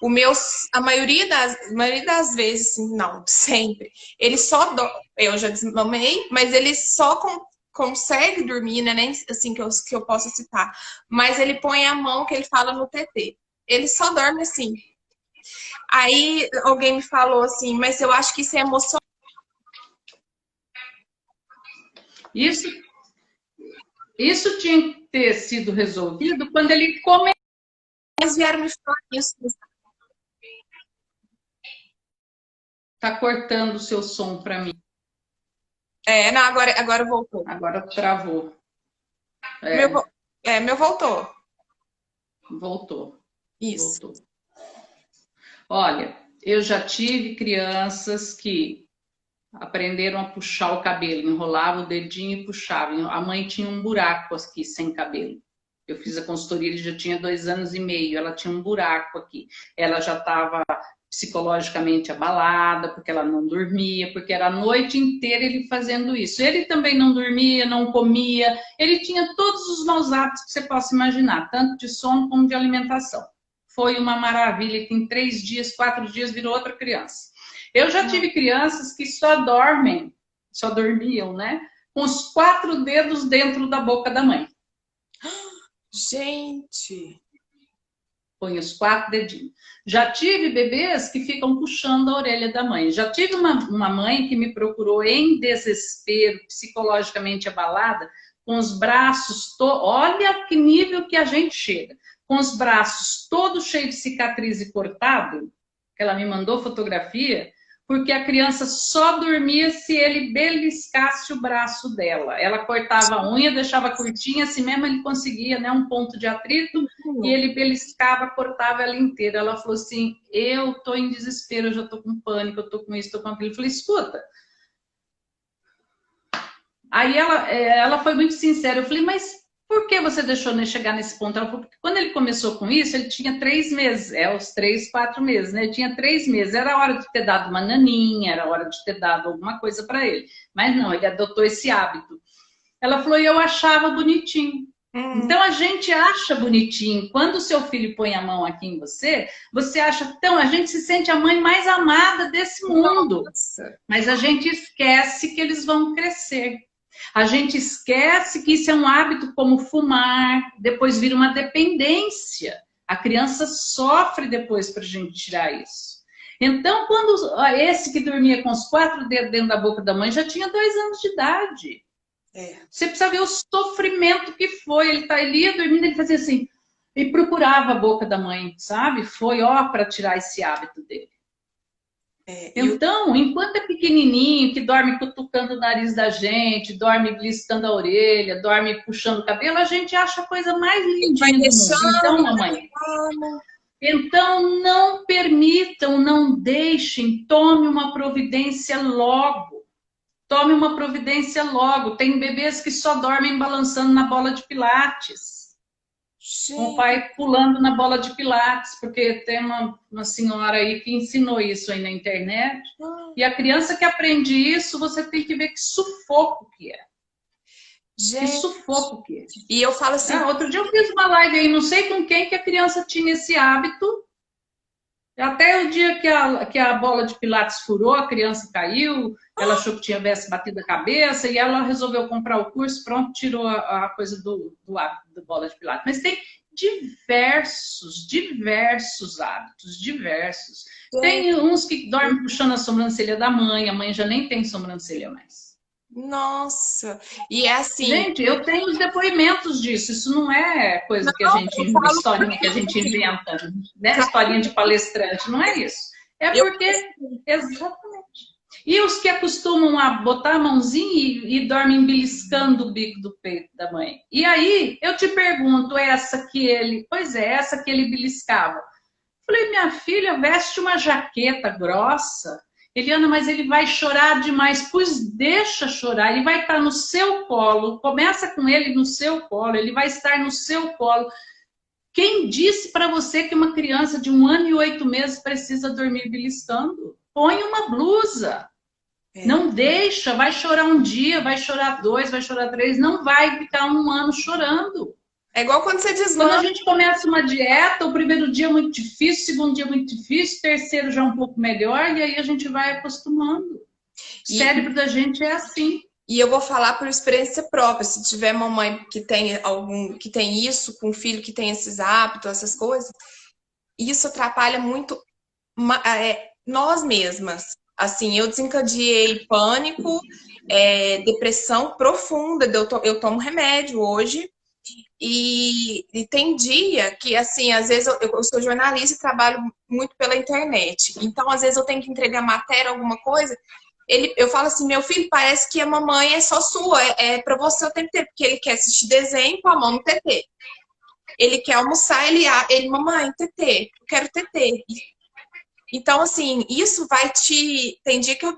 O meu, a maioria das vezes, assim, não, sempre. Ele só... Eu já desmamei, mas ele só consegue dormir, né? Nem assim que eu posso citar. Mas ele põe a mão, que ele fala no TT. Ele só dorme assim. Aí alguém me falou assim, mas eu acho que isso é emocional. Isso tinha que ter sido resolvido quando ele começou. Eles vieram me falar isso. Tá cortando o seu som para mim. Não, agora voltou. Agora travou. Meu voltou. Voltou. Isso. Voltou. Olha, eu já tive crianças que aprenderam a puxar o cabelo, enrolava o dedinho e puxava. A mãe tinha um buraco aqui, sem cabelo. Eu fiz a consultoria, ele já tinha 2 anos e meio, ela tinha um buraco aqui. Ela já estava psicologicamente abalada, porque ela não dormia, porque era a noite inteira ele fazendo isso. Ele também não dormia, não comia, ele tinha todos os maus hábitos que você possa imaginar, tanto de sono como de alimentação. Foi uma maravilha, que em 3 dias, 4 dias virou outra criança. Eu já tive crianças que só dormiam, né? Com os 4 dedos dentro da boca da mãe. Gente! Põe os 4 dedinhos. Já tive bebês que ficam puxando a orelha da mãe. Já tive uma mãe que me procurou em desespero, psicologicamente abalada, com os braços... Olha que nível que a gente chega. Com os braços todos cheios de cicatriz e cortado, que ela me mandou fotografia, porque a criança só dormia se ele beliscasse o braço dela. Ela cortava a unha, deixava curtinha, assim mesmo ele conseguia, né, um ponto de atrito, e ele beliscava, cortava ela inteira. Ela falou assim, eu tô em desespero, eu já tô com pânico, eu tô com isso, tô com aquilo. Eu falei, escuta. Aí ela foi muito sincera, eu falei, mas por que você deixou ele chegar nesse ponto? Ela falou, porque quando ele começou com isso, ele tinha 3 meses, os 3, 4 meses, né? Ele tinha 3 meses, era hora de ter dado uma naninha, era hora de ter dado alguma coisa para ele. Mas não, ele adotou esse hábito. Ela falou, e eu achava bonitinho. Então a gente acha bonitinho. Quando o seu filho põe a mão aqui em você, você acha tão. A gente se sente a mãe mais amada desse mundo. Nossa. Mas a gente esquece que eles vão crescer. A gente esquece que isso é um hábito como fumar, depois vira uma dependência. A criança sofre depois para a gente tirar isso. Então, quando esse que dormia com os 4 dedos dentro da boca da mãe já tinha 2 anos de idade. Você precisa ver o sofrimento que foi. Ele ia dormindo, ele fazia assim, e procurava a boca da mãe, sabe? Foi para tirar esse hábito dele. Então, enquanto é pequenininho, que dorme cutucando o nariz da gente, dorme beliscando a orelha, dorme puxando o cabelo, a gente acha a coisa mais lindinha do mundo. Então, mamãe, então não permitam, não deixem, tome uma providência logo. Tome uma providência logo. Tem bebês que só dormem balançando na bola de pilates. Com o pai pulando na bola de pilates, porque tem uma senhora aí que ensinou isso aí na internet. E a criança que aprende isso, você tem que ver que sufoco que é. Gente. Que sufoco que é. E eu falo assim... outro dia eu fiz uma live aí, não sei com quem que a criança tinha esse hábito. Até o dia que a bola de pilates furou, a criança caiu, ela achou que tinha batido a cabeça e ela resolveu comprar o curso, pronto, tirou a coisa do hábito da bola de pilates. Mas tem diversos hábitos, diversos. Tem uns que dormem puxando a sobrancelha da mãe, a mãe já nem tem sobrancelha mais. Nossa, e é assim... Gente, eu tenho os depoimentos disso, isso não é coisa que a gente, historinha que a gente inventa, né? Historinha de palestrante, não é isso. É porque, exatamente. E os que acostumam a botar a mãozinha e dormem beliscando o bico do peito da mãe. E aí, eu te pergunto, essa que ele beliscava. Falei, minha filha, veste uma jaqueta grossa. Eliana, mas ele vai chorar demais. Pois deixa chorar, ele vai estar no seu colo. Começa com ele no seu colo, ele vai estar no seu colo. Quem disse para você que uma criança de 1 ano e 8 meses precisa dormir beliscando? Põe uma blusa. Não deixa, vai chorar um dia, vai chorar 2, vai chorar 3, não vai ficar 1 ano chorando. É igual quando você desmama. Quando a gente começa uma dieta, o primeiro dia é muito difícil, o segundo dia é muito difícil, o terceiro já é um pouco melhor, e aí a gente vai acostumando. O cérebro da gente é assim. E eu vou falar por experiência própria. Se tiver mamãe que tem isso, com filho que tem esses hábitos, essas coisas, isso atrapalha muito nós mesmas. Assim, eu desencadeei pânico, depressão profunda. Eu tomo remédio hoje. E tem dia que, assim, às vezes eu sou jornalista e trabalho muito pela internet. Então, às vezes eu tenho que entregar matéria, alguma coisa. Eu falo assim, meu filho, parece que a mamãe é só sua, é pra você o tempo inteiro. Porque ele quer assistir desenho com a mão no TT. Ele quer almoçar, ele mamãe, TT, eu quero TT. Então, assim, isso vai tem dia que eu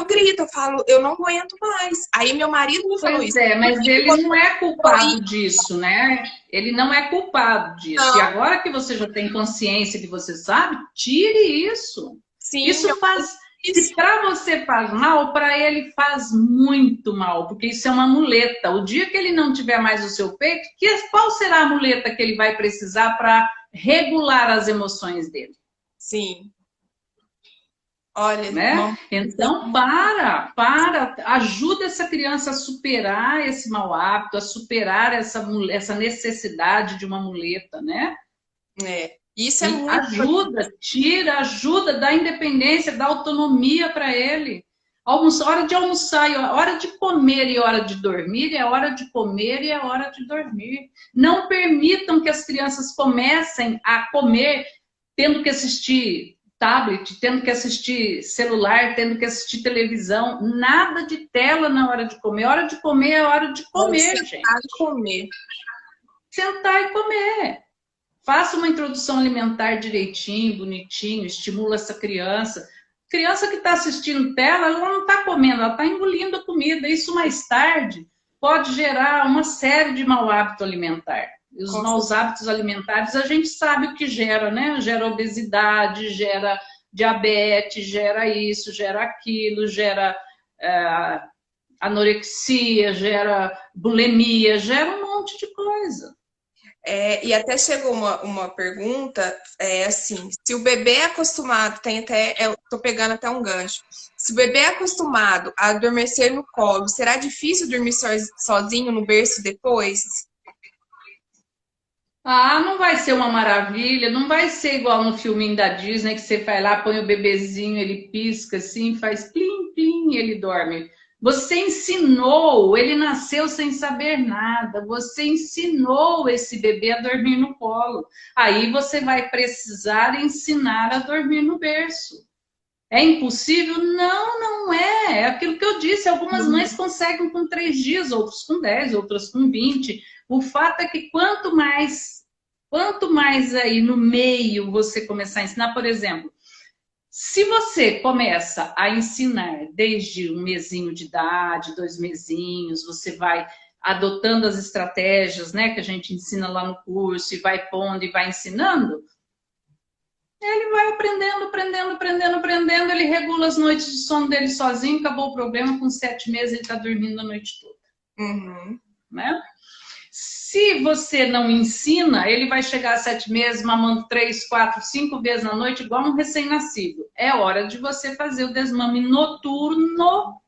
grito, eu falo, eu não aguento mais. Aí meu marido me falou isso. Pois é, mas ele não é culpado disso, né? Ele não é culpado disso. Não. E agora que você já tem consciência, que você sabe, tire isso. Sim, isso faz... Se para você faz mal, para ele faz muito mal, porque isso é uma muleta. O dia que ele não tiver mais o seu peito, qual será a muleta que ele vai precisar para regular as emoções dele? Sim. Olha, né? Então, ajuda essa criança a superar esse mau hábito, a superar essa necessidade de uma muleta, né? Isso é muito... Ajuda, dá independência, dá autonomia para ele. Hora de almoçar, hora de comer e hora de dormir, é hora de comer e é hora de dormir. Não permitam que as crianças comecem a comer tendo que assistir tablet, tendo que assistir celular, tendo que assistir televisão, nada de tela na hora de comer. A hora de comer é a hora de comer, gente. Sentar e comer. Sentar e comer. Faça uma introdução alimentar direitinho, bonitinho, estimula essa criança. Criança que está assistindo tela, ela não está comendo, ela está engolindo a comida. Isso mais tarde pode gerar uma série de mau hábito alimentar. E os maus hábitos alimentares, a gente sabe o que gera, né? Gera obesidade, gera diabetes, gera isso, gera aquilo, gera anorexia, gera bulimia, gera um monte de coisa. E até chegou uma pergunta, assim, se o bebê é acostumado, tô pegando até um gancho, se o bebê é acostumado a adormecer no colo, será difícil dormir sozinho no berço depois? Ah, não vai ser uma maravilha, não vai ser igual no filminho da Disney, que você vai lá, põe o bebezinho, ele pisca assim, faz plim, plim, e ele dorme. Você ensinou, ele nasceu sem saber nada, você ensinou esse bebê a dormir no colo. Aí você vai precisar ensinar a dormir no berço. É impossível? Não, não é. É aquilo que eu disse, algumas mães conseguem com 3 dias, outros com 10, outras com 20. O fato é que quanto mais aí no meio você começar a ensinar, por exemplo, se você começa a ensinar desde 1 mesinho de idade, 2 mesinhos, você vai adotando as estratégias, né, que a gente ensina lá no curso, e vai pondo e vai ensinando, ele vai aprendendo, ele regula as noites de sono dele sozinho, acabou o problema, com 7 meses ele está dormindo a noite toda. Né? Se você não ensina, ele vai chegar a 7 meses mamando 3, 4, 5 vezes na noite, igual um recém-nascido. É hora de você fazer o desmame noturno,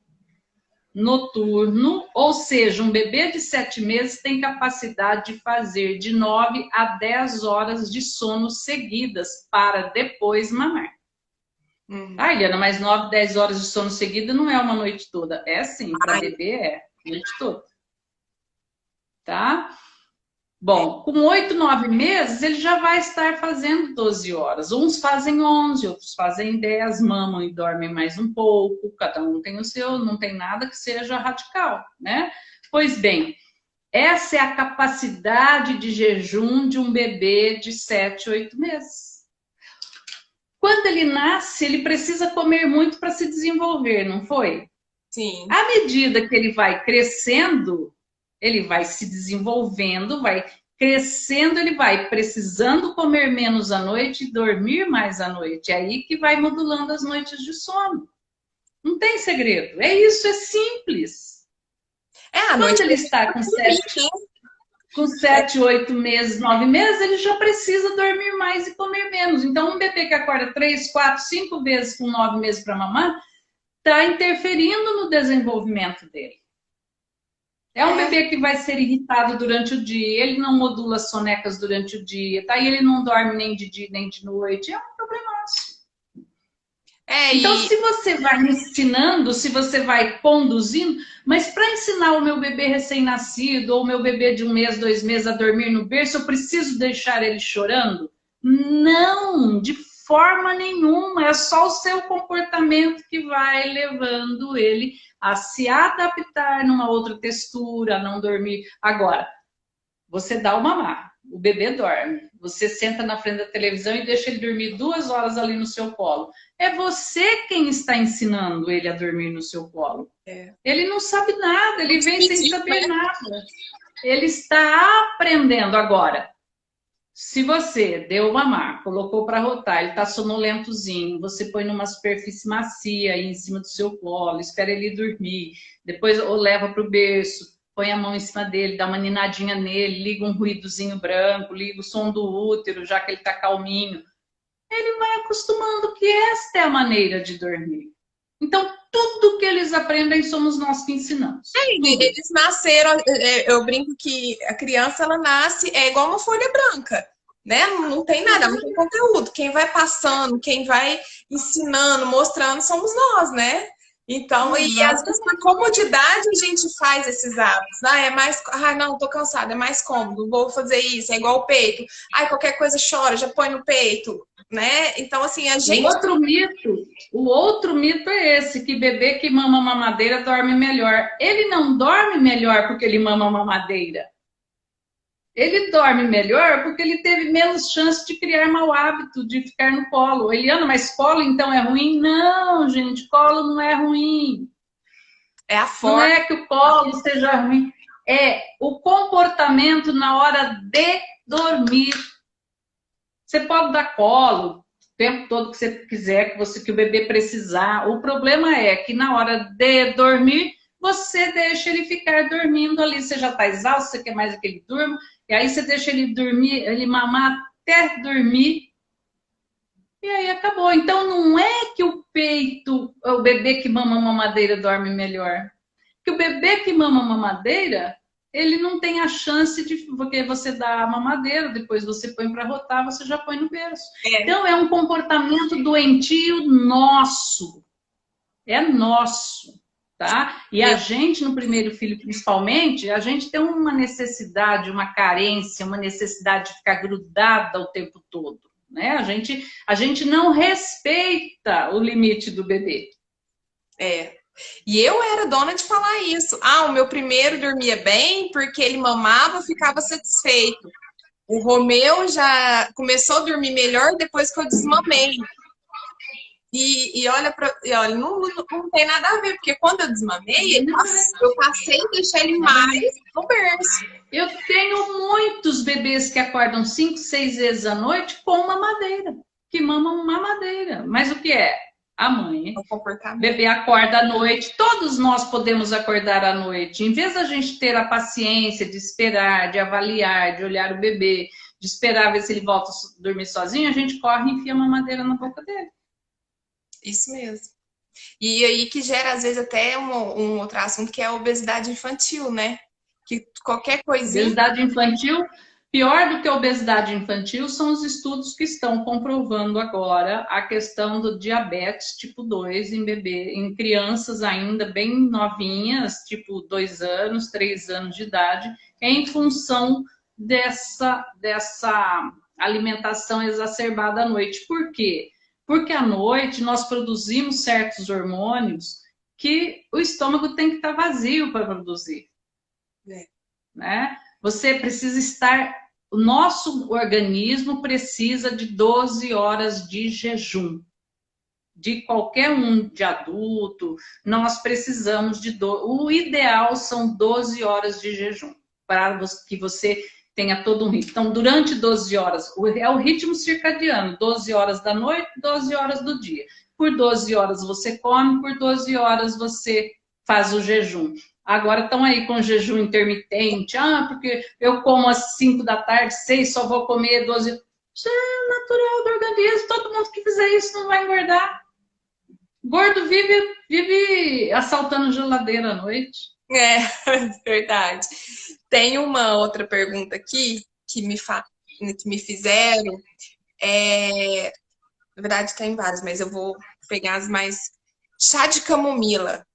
ou seja, um bebê de 7 meses tem capacidade de fazer de 9 a 10 horas de sono seguidas para depois mamar. Ah, Eliana, mas 9, 10 horas de sono seguida não é uma noite toda. É sim, para bebê é a noite toda. Tá? Bom, com 8, 9 meses, ele já vai estar fazendo 12 horas. Uns fazem 11, outros fazem 10, mamam e dormem mais um pouco. Cada um tem o seu, não tem nada que seja radical, né? Pois bem, essa é a capacidade de jejum de um bebê de 7, 8 meses. Quando ele nasce, ele precisa comer muito para se desenvolver, não foi? Sim. À medida que ele vai crescendo, ele vai se desenvolvendo, vai crescendo, ele vai precisando comer menos à noite e dormir mais à noite. É aí que vai modulando as noites de sono. Não tem segredo. É isso, é simples. Quando ele está com 7, 8 meses, 9 meses, ele já precisa dormir mais e comer menos. Então, um bebê que acorda 3, 4, 5 vezes com 9 meses para mamar, está interferindo no desenvolvimento dele. É um bebê que vai ser irritado durante o dia, ele não modula sonecas durante o dia, tá? E ele não dorme nem de dia nem de noite. É um problemaço. Então, se você vai ensinando, se você vai conduzindo, mas para ensinar o meu bebê recém-nascido ou o meu bebê de 1 mês, 2 meses a dormir no berço, eu preciso deixar ele chorando? Não, de forma nenhuma. É só o seu comportamento que vai levando ele a se adaptar numa outra textura, a não dormir. Agora, você dá o mamar, o bebê dorme, você senta na frente da televisão e deixa ele dormir 2 horas ali no seu colo. É você quem está ensinando ele a dormir no seu colo. Ele não sabe nada, ele vem sem saber nada. Ele está aprendendo agora. Se você deu o mamar, colocou para rotar, ele está sonolentozinho, você põe numa superfície macia aí em cima do seu colo, espera ele dormir, depois ou leva para o berço, põe a mão em cima dele, dá uma ninadinha nele, liga um ruídozinho branco, liga o som do útero, já que ele está calminho. Ele vai acostumando que esta é a maneira de dormir. Então, tudo que eles aprendem somos nós que ensinamos. Eles nasceram, eu brinco que a criança, ela nasce, é igual uma folha branca, né? Não tem nada, não tem conteúdo. Quem vai passando, quem vai ensinando, mostrando, somos nós, né? Então, e às vezes por comodidade a gente faz esses hábitos. Ah, é mais. Ah, não, tô cansada, é mais cômodo, vou fazer isso, é igual o peito. Ai, qualquer coisa chora, já põe no peito, né? Então, assim, a gente. O outro mito é esse, que bebê que mama mamadeira dorme melhor. Ele não dorme melhor porque ele mama mamadeira. Ele dorme melhor porque ele teve menos chance de criar mau hábito, de ficar no colo. Eliana, mas colo então é ruim? Não, gente, colo não é ruim. É a forma. Não é que o colo seja ruim. É o comportamento na hora de dormir. Você pode dar colo o tempo todo que você quiser, que o bebê precisar. O problema é que na hora de dormir, você deixa ele ficar dormindo ali. Você já está exausto, você quer mais que ele durma. E aí você deixa ele dormir, ele mamar até dormir. E aí acabou. Então não é que o peito, o bebê que mama mamadeira dorme melhor. Que o bebê que mama mamadeira, ele não tem a chance de, porque você dá a mamadeira, depois você põe para rotar, você já põe no berço. Então é um comportamento doentio nosso. É nosso. Tá? E a gente, no primeiro filho, principalmente, a gente tem uma necessidade, uma carência, uma necessidade de ficar grudada o tempo todo. Né? A gente não respeita o limite do bebê. E eu era dona de falar isso. Ah, o meu primeiro dormia bem porque ele mamava, ficava satisfeito. O Romeu já começou a dormir melhor depois que eu desmamei. E olha, não tem nada a ver, porque quando eu desmamei, eu passei a deixar ele mais no berço. Eu tenho muitos bebês que acordam 5, 6 vezes à noite com mamadeira, que mamam mamadeira. Mas o que é? A mãe. O bebê acorda à noite, todos nós podemos acordar à noite. Em vez da gente ter a paciência de esperar, de avaliar, de olhar o bebê, de esperar ver se ele volta a dormir sozinho, a gente corre e enfia a mamadeira na boca dele. Isso mesmo. E aí que gera, às vezes, até um outro assunto, que é a obesidade infantil, né? Que qualquer coisinha... Obesidade infantil, pior do que a obesidade infantil, são os estudos que estão comprovando agora a questão do diabetes tipo 2 em bebê, em crianças ainda bem novinhas, tipo 2 anos, 3 anos de idade, em função dessa alimentação exacerbada à noite. Por quê? Porque à noite nós produzimos certos hormônios que o estômago tem que estar vazio para produzir. Né? Você precisa estar... O nosso organismo precisa de 12 horas de jejum. De qualquer um, de adulto, nós precisamos de... O ideal são 12 horas de jejum, para que você tenha todo um ritmo. Então, durante 12 horas, é o ritmo circadiano, 12 horas da noite, 12 horas do dia. Por 12 horas você come, por 12 horas você faz o jejum. Agora estão aí com jejum intermitente, porque eu como às 5 da tarde, 6, só vou comer 12. Isso é natural do organismo, todo mundo que fizer isso não vai engordar. Gordo vive assaltando geladeira à noite. É, verdade. Tem uma outra pergunta aqui que me fizeram. Na verdade, tem várias, mas eu vou pegar as mais... Chá de camomila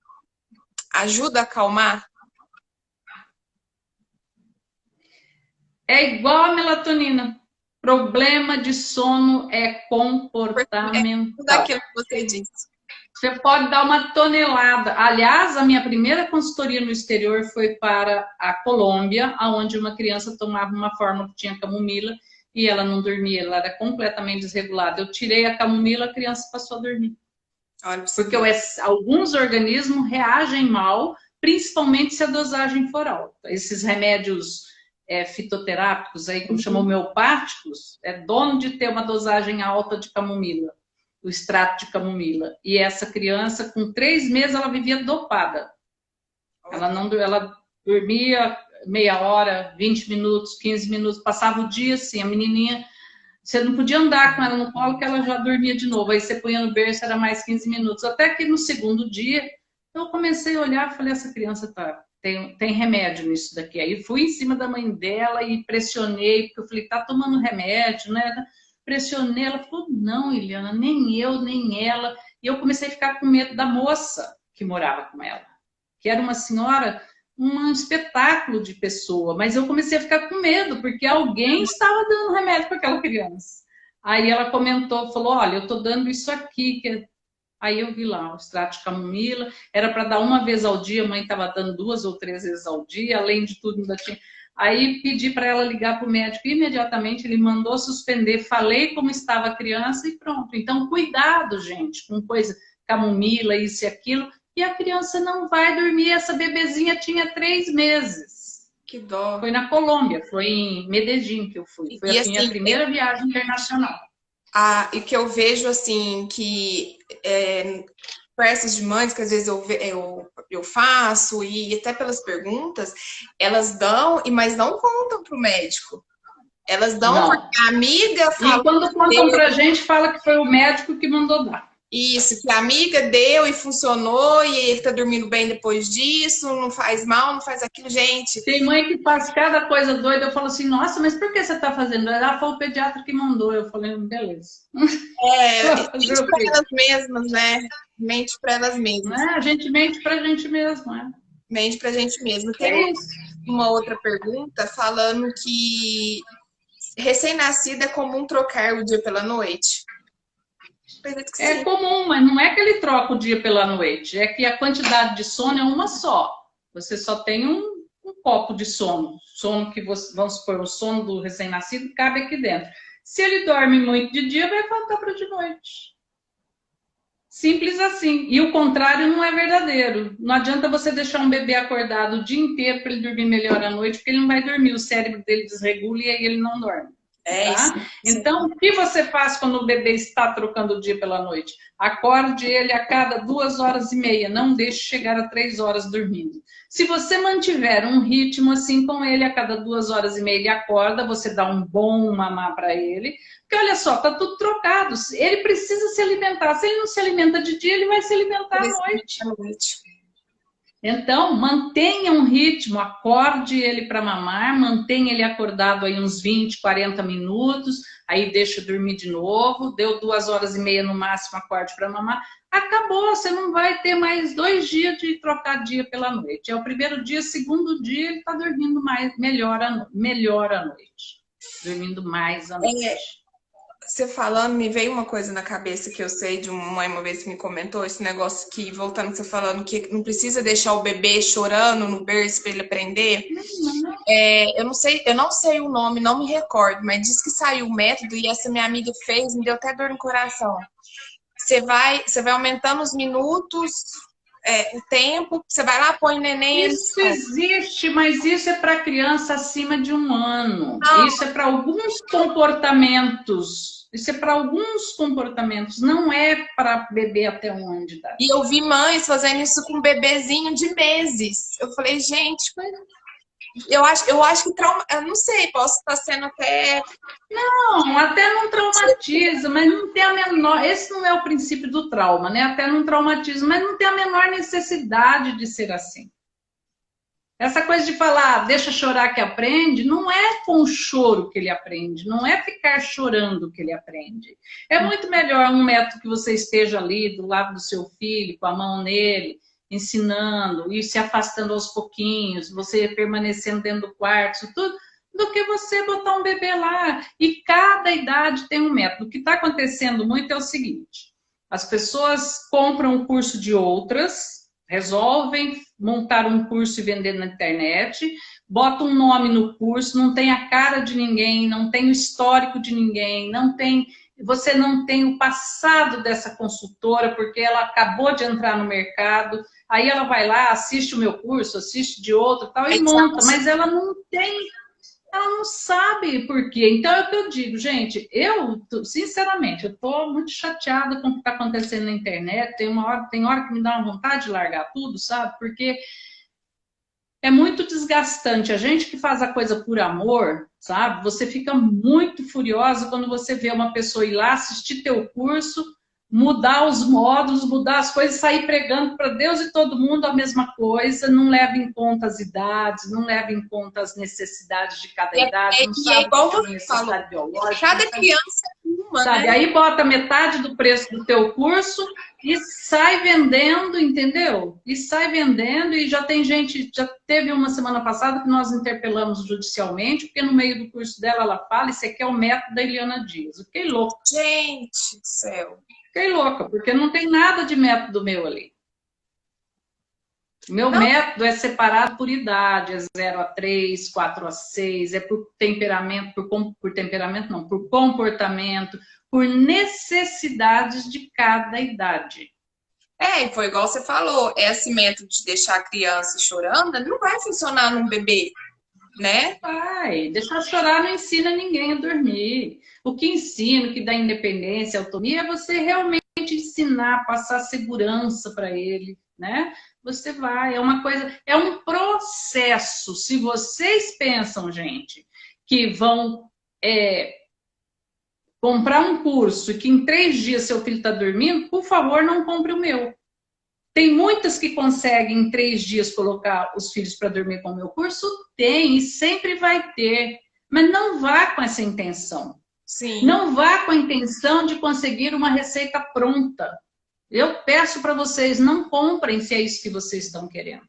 ajuda a acalmar? É igual a melatonina. Problema de sono é comportamental. Tudo aquilo que você disse. Você pode dar uma tonelada. Aliás, a minha primeira consultoria no exterior foi para a Colômbia, onde uma criança tomava uma fórmula que tinha camomila e ela não dormia, ela era completamente desregulada. Eu tirei a camomila, a criança passou a dormir. Porque alguns organismos reagem mal, principalmente se a dosagem for alta. Esses remédios fitoterápicos, aí, como chamam homeopáticos, é dono de ter uma dosagem alta de camomila, o extrato de camomila. E essa criança, com 3 meses, ela vivia dopada. Ela dormia meia hora, 20 minutos, 15 minutos, passava o dia assim, a menininha... Você não podia andar com ela no colo que ela já dormia de novo. Aí você punha no berço, era mais 15 minutos. Até que no segundo dia, eu comecei a olhar e falei, essa criança tem remédio nisso daqui. Aí fui em cima da mãe dela e pressionei, porque eu falei, tá tomando remédio, né? Pressionei, ela falou, não, Eliana, nem eu, nem ela. E eu comecei a ficar com medo da moça. que morava com ela, que era uma senhora, um espetáculo de pessoa, mas eu comecei a ficar com medo, porque alguém estava dando remédio para aquela criança. Aí ela comentou, falou, olha, eu estou dando isso aqui, Aí eu vi lá o extrato de camomila, era para dar uma vez ao dia, a mãe estava dando 2 ou 3 vezes ao dia, além de tudo ainda tinha... Aí pedi para ela ligar para o médico, e imediatamente ele mandou suspender, falei como estava a criança e pronto. Então, cuidado, gente, com coisa, camomila, isso e aquilo, e a criança não vai dormir. Essa bebezinha tinha 3 meses. Que dó. Foi na Colômbia, foi em Medellín que eu fui. Foi a minha primeira viagem internacional. E que eu vejo, assim, que conversas de mães que às vezes eu faço, e até pelas perguntas, elas dão, mas não contam para o médico. Elas dão não. Porque a amiga fala... E quando contam pra gente, fala que foi o médico que mandou dar. Isso, que a amiga deu e funcionou, e ele tá dormindo bem depois disso, não faz mal, não faz aquilo, gente. Tem mãe que faz cada coisa doida, eu falo assim, nossa, mas por que você tá fazendo? Ela foi o pediatra que mandou, eu falei, beleza. Mente pra elas mesmas, né? Mente pra elas mesmas. A gente mente pra gente mesma, né? Mente pra gente mesma. Tem uma outra pergunta falando que recém-nascida é comum trocar o dia pela noite. É comum, mas não é que ele troca o dia pela noite, é que a quantidade de sono é uma só. Você só tem um copo de sono. Sono que você, vamos supor, o sono do recém-nascido cabe aqui dentro. Se ele dorme muito de dia, vai faltar para de noite. Simples assim. E o contrário não é verdadeiro. Não adianta você deixar um bebê acordado o dia inteiro para ele dormir melhor à noite, porque ele não vai dormir. O cérebro dele desregula e aí ele não dorme. Tá? Então, o que você faz quando o bebê está trocando o dia pela noite? Acorde ele a cada 2h30, não deixe chegar a 3 horas dormindo. Se você mantiver um ritmo assim com ele, a cada 2h30 ele acorda, você dá um bom mamar para ele, porque olha só, tá tudo trocado, ele precisa se alimentar, se ele não se alimenta de dia, ele vai se alimentar à noite. Então, mantenha um ritmo, acorde ele para mamar, mantenha ele acordado aí uns 20, 40 minutos, aí deixa dormir de novo, deu 2h30 no máximo, acorde para mamar, acabou, você não vai ter mais 2 dias de trocar dia pela noite. É o primeiro dia, segundo dia, ele está dormindo melhor à noite, dormindo mais à noite. Você falando, me veio uma coisa na cabeça que eu sei de uma mãe uma vez que me comentou, esse negócio que, voltando você falando, que não precisa deixar o bebê chorando no berço para ele aprender. Eu não sei o nome, não me recordo, mas diz que saiu o método e essa minha amiga fez, me deu até dor no coração. Você vai aumentando os minutos, o tempo, você vai lá, põe o neném... Isso existe, mas isso é para criança acima de 1 ano. Isso é para alguns comportamentos. Isso é para alguns comportamentos, não é para bebê até 1 ano de idade. E eu vi mães fazendo isso com um bebezinho de meses. Eu falei, gente, eu acho que trauma... Eu não sei, posso estar sendo até... Não, até não traumatiza, mas não tem a menor... Esse não é o princípio do trauma, né? Até não traumatiza, mas não tem a menor necessidade de ser assim. Essa coisa de falar, deixa chorar que aprende, não é com o choro que ele aprende, não é ficar chorando que ele aprende. É muito melhor um método que você esteja ali do lado do seu filho, com a mão nele, ensinando, e se afastando aos pouquinhos, você permanecendo dentro do quarto, tudo, do que você botar um bebê lá. E cada idade tem um método. O que está acontecendo muito é o seguinte, as pessoas compram o curso de outras, resolvem montar um curso e vender na internet, botam um nome no curso, não tem a cara de ninguém, não tem o histórico de ninguém, você não tem o passado dessa consultora, porque ela acabou de entrar no mercado, aí ela vai lá, assiste o meu curso, assiste de outro tal, e monta, mas ela não sabe por quê. Então é o que eu digo, gente, sinceramente, eu tô muito chateada com o que está acontecendo na internet, tem hora que me dá uma vontade de largar tudo, sabe? Porque é muito desgastante. A gente que faz a coisa por amor, sabe? Você fica muito furiosa quando você vê uma pessoa ir lá, assistir teu curso, mudar os módulos, mudar as coisas, sair pregando para Deus e todo mundo a mesma coisa, não leva em conta as idades, não leva em conta as necessidades de cada idade, não sabe igual você falou, cada criança é uma. uma, sabe? Né? Aí bota metade do preço do teu curso e sai vendendo, entendeu? E sai vendendo, e já tem gente, já teve uma semana passada que nós interpelamos judicialmente, porque no meio do curso dela ela fala, isso aqui é o método da Eliana Dias. Eu fiquei louca. Gente do céu. Fiquei louca, porque não tem nada de método meu ali. Meu método é separado por idade, é 0 a 3, 4 a 6, é por temperamento, por temperamento não, por comportamento, por necessidades de cada idade. E foi igual você falou, esse método de deixar a criança chorando não vai funcionar num bebê, né? Vai, deixar chorar não ensina ninguém a dormir. O que ensina, o que dá independência, autonomia, é você realmente ensinar, passar segurança para ele, né? Você vai, é uma coisa, é um processo. Se vocês pensam, gente, que vão comprar um curso e que em 3 dias seu filho está dormindo, por favor, não compre o meu. Tem muitas que conseguem em 3 dias colocar os filhos para dormir com o meu curso? Tem, e sempre vai ter. Mas não vá com essa intenção. Sim. Não vá com a intenção de conseguir uma receita pronta. Eu peço para vocês, não comprem se é isso que vocês estão querendo.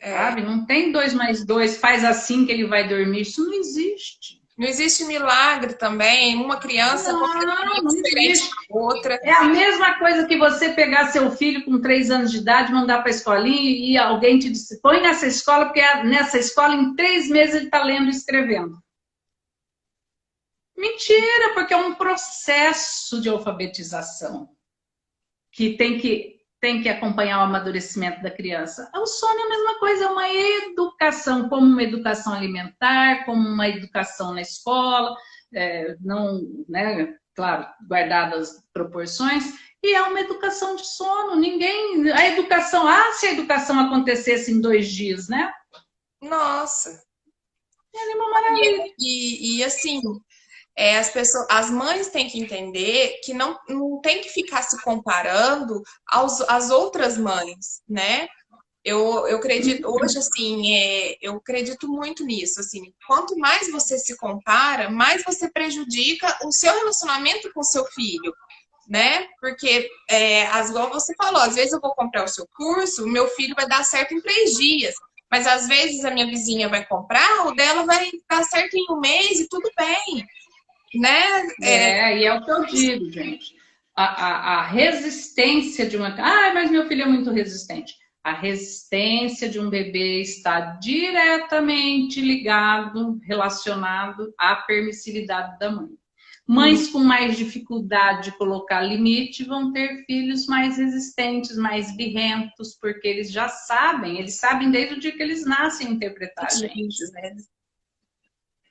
Sabe? Não tem 2 mais 2, faz assim que ele vai dormir. Isso não existe. Não existe milagre também. Uma criança não diferente da outra. É a mesma coisa que você pegar seu filho com 3 anos de idade, mandar para a escolinha e alguém te disse, põe nessa escola, porque nessa escola em 3 meses ele está lendo e escrevendo. Mentira, porque é um processo de alfabetização que tem que acompanhar o amadurecimento da criança. O sono é a mesma coisa, é uma educação, como uma educação alimentar, como uma educação na escola, não, né, claro, guardadas as proporções, e é uma educação de sono. A educação, se a educação acontecesse em 2 dias, né? Nossa! É uma maravilha. E assim, as mães têm que entender que não tem que ficar se comparando às outras mães, né? Eu acredito, hoje, assim, eu acredito muito nisso, assim, quanto mais você se compara, mais você prejudica o seu relacionamento com o seu filho, né? Porque, igual você falou, às vezes eu vou comprar o seu curso, o meu filho vai dar certo em 3 dias, mas às vezes a minha vizinha vai comprar, o dela vai dar certo em 1 mês e tudo bem. Né? E é o que eu digo, gente. A resistência de uma... mas meu filho é muito resistente. A resistência de um bebê está diretamente relacionado à permissividade da mãe. Mães com mais dificuldade de colocar limite vão ter filhos mais resistentes, mais birrentos, porque eles já sabem, desde o dia que eles nascem interpretar a gente, né?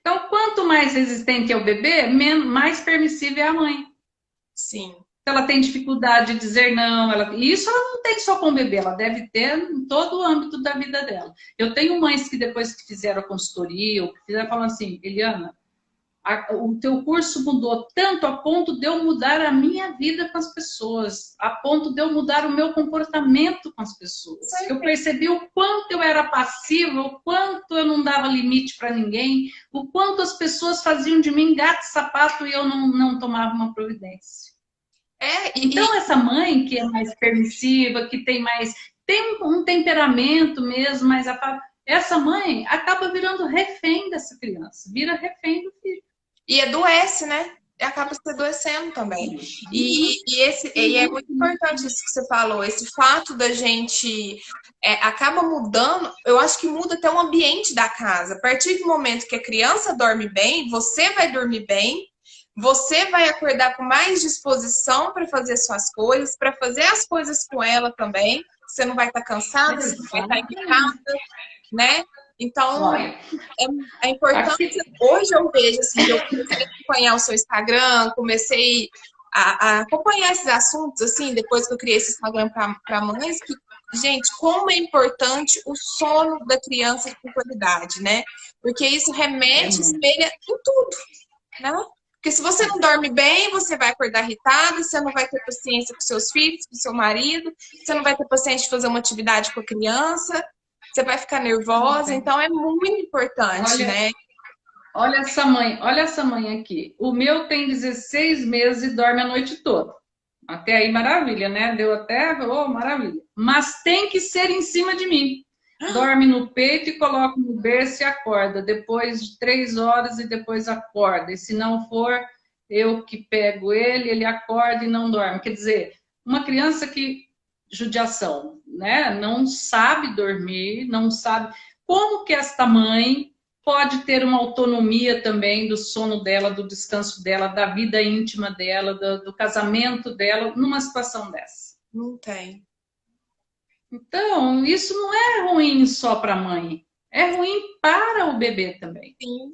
Então, quanto mais resistente é o bebê, mais permissível é a mãe. Sim. Ela tem dificuldade de dizer não. E isso ela não tem só com o bebê, ela deve ter em todo o âmbito da vida dela. Eu tenho mães que depois que fizeram a consultoria, ou que fizeram, falam assim, Eliana, o teu curso mudou tanto a ponto de eu mudar a minha vida com as pessoas, a ponto de eu mudar o meu comportamento com as pessoas. Sim. Eu percebi o quanto eu era passiva, o quanto eu não dava limite para ninguém, o quanto as pessoas faziam de mim gato e sapato e eu não tomava uma providência. Então essa mãe que é mais permissiva, que tem um temperamento mesmo, mas essa mãe acaba virando refém dessa criança, vira refém do filho. E adoece, né? Acaba se adoecendo também. E é muito importante isso que você falou, esse fato da gente acaba mudando, eu acho que muda até o ambiente da casa. A partir do momento que a criança dorme bem, você vai dormir bem, você vai acordar com mais disposição para fazer suas coisas, para fazer as coisas com ela também. Você não vai estar cansada, você vai estar irritada, né? Então, a importância, hoje eu vejo, assim, eu comecei a acompanhar o seu Instagram, comecei a acompanhar esses assuntos, assim, depois que eu criei esse Instagram para mães, que, gente, como é importante o sono da criança com qualidade, né? Porque isso remete, espelha em tudo, né? Porque se você não dorme bem, você vai acordar irritada, você não vai ter paciência com seus filhos, com seu marido, você não vai ter paciência de fazer uma atividade com a criança, você vai ficar nervosa, então é muito importante, né? olha essa mãe aqui. O meu tem 16 meses e dorme a noite toda. Até aí, maravilha, né? Deu até, oh, maravilha. Mas tem que ser em cima de mim. Dorme no peito e coloca no berço e acorda. Depois de 3 horas e depois acorda. E se não for, eu que pego ele, ele acorda e não dorme. Quer dizer, uma criança que, judiação, né? Não sabe dormir, não sabe. Como que esta mãe pode ter uma autonomia também do sono dela, do descanso dela, da vida íntima dela, do casamento dela, numa situação dessa? Não tem. Então, isso não é ruim só para a mãe, é ruim para o bebê também. Sim.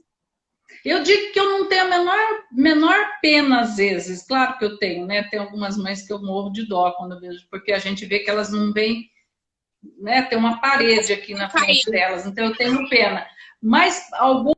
Eu digo que eu não tenho a menor pena às vezes, claro que eu tenho, né? Tem algumas mães que eu morro de dó quando eu vejo, porque a gente vê que elas não vêm, né? Tem uma parede aqui na frente delas, então eu tenho pena. Mas algumas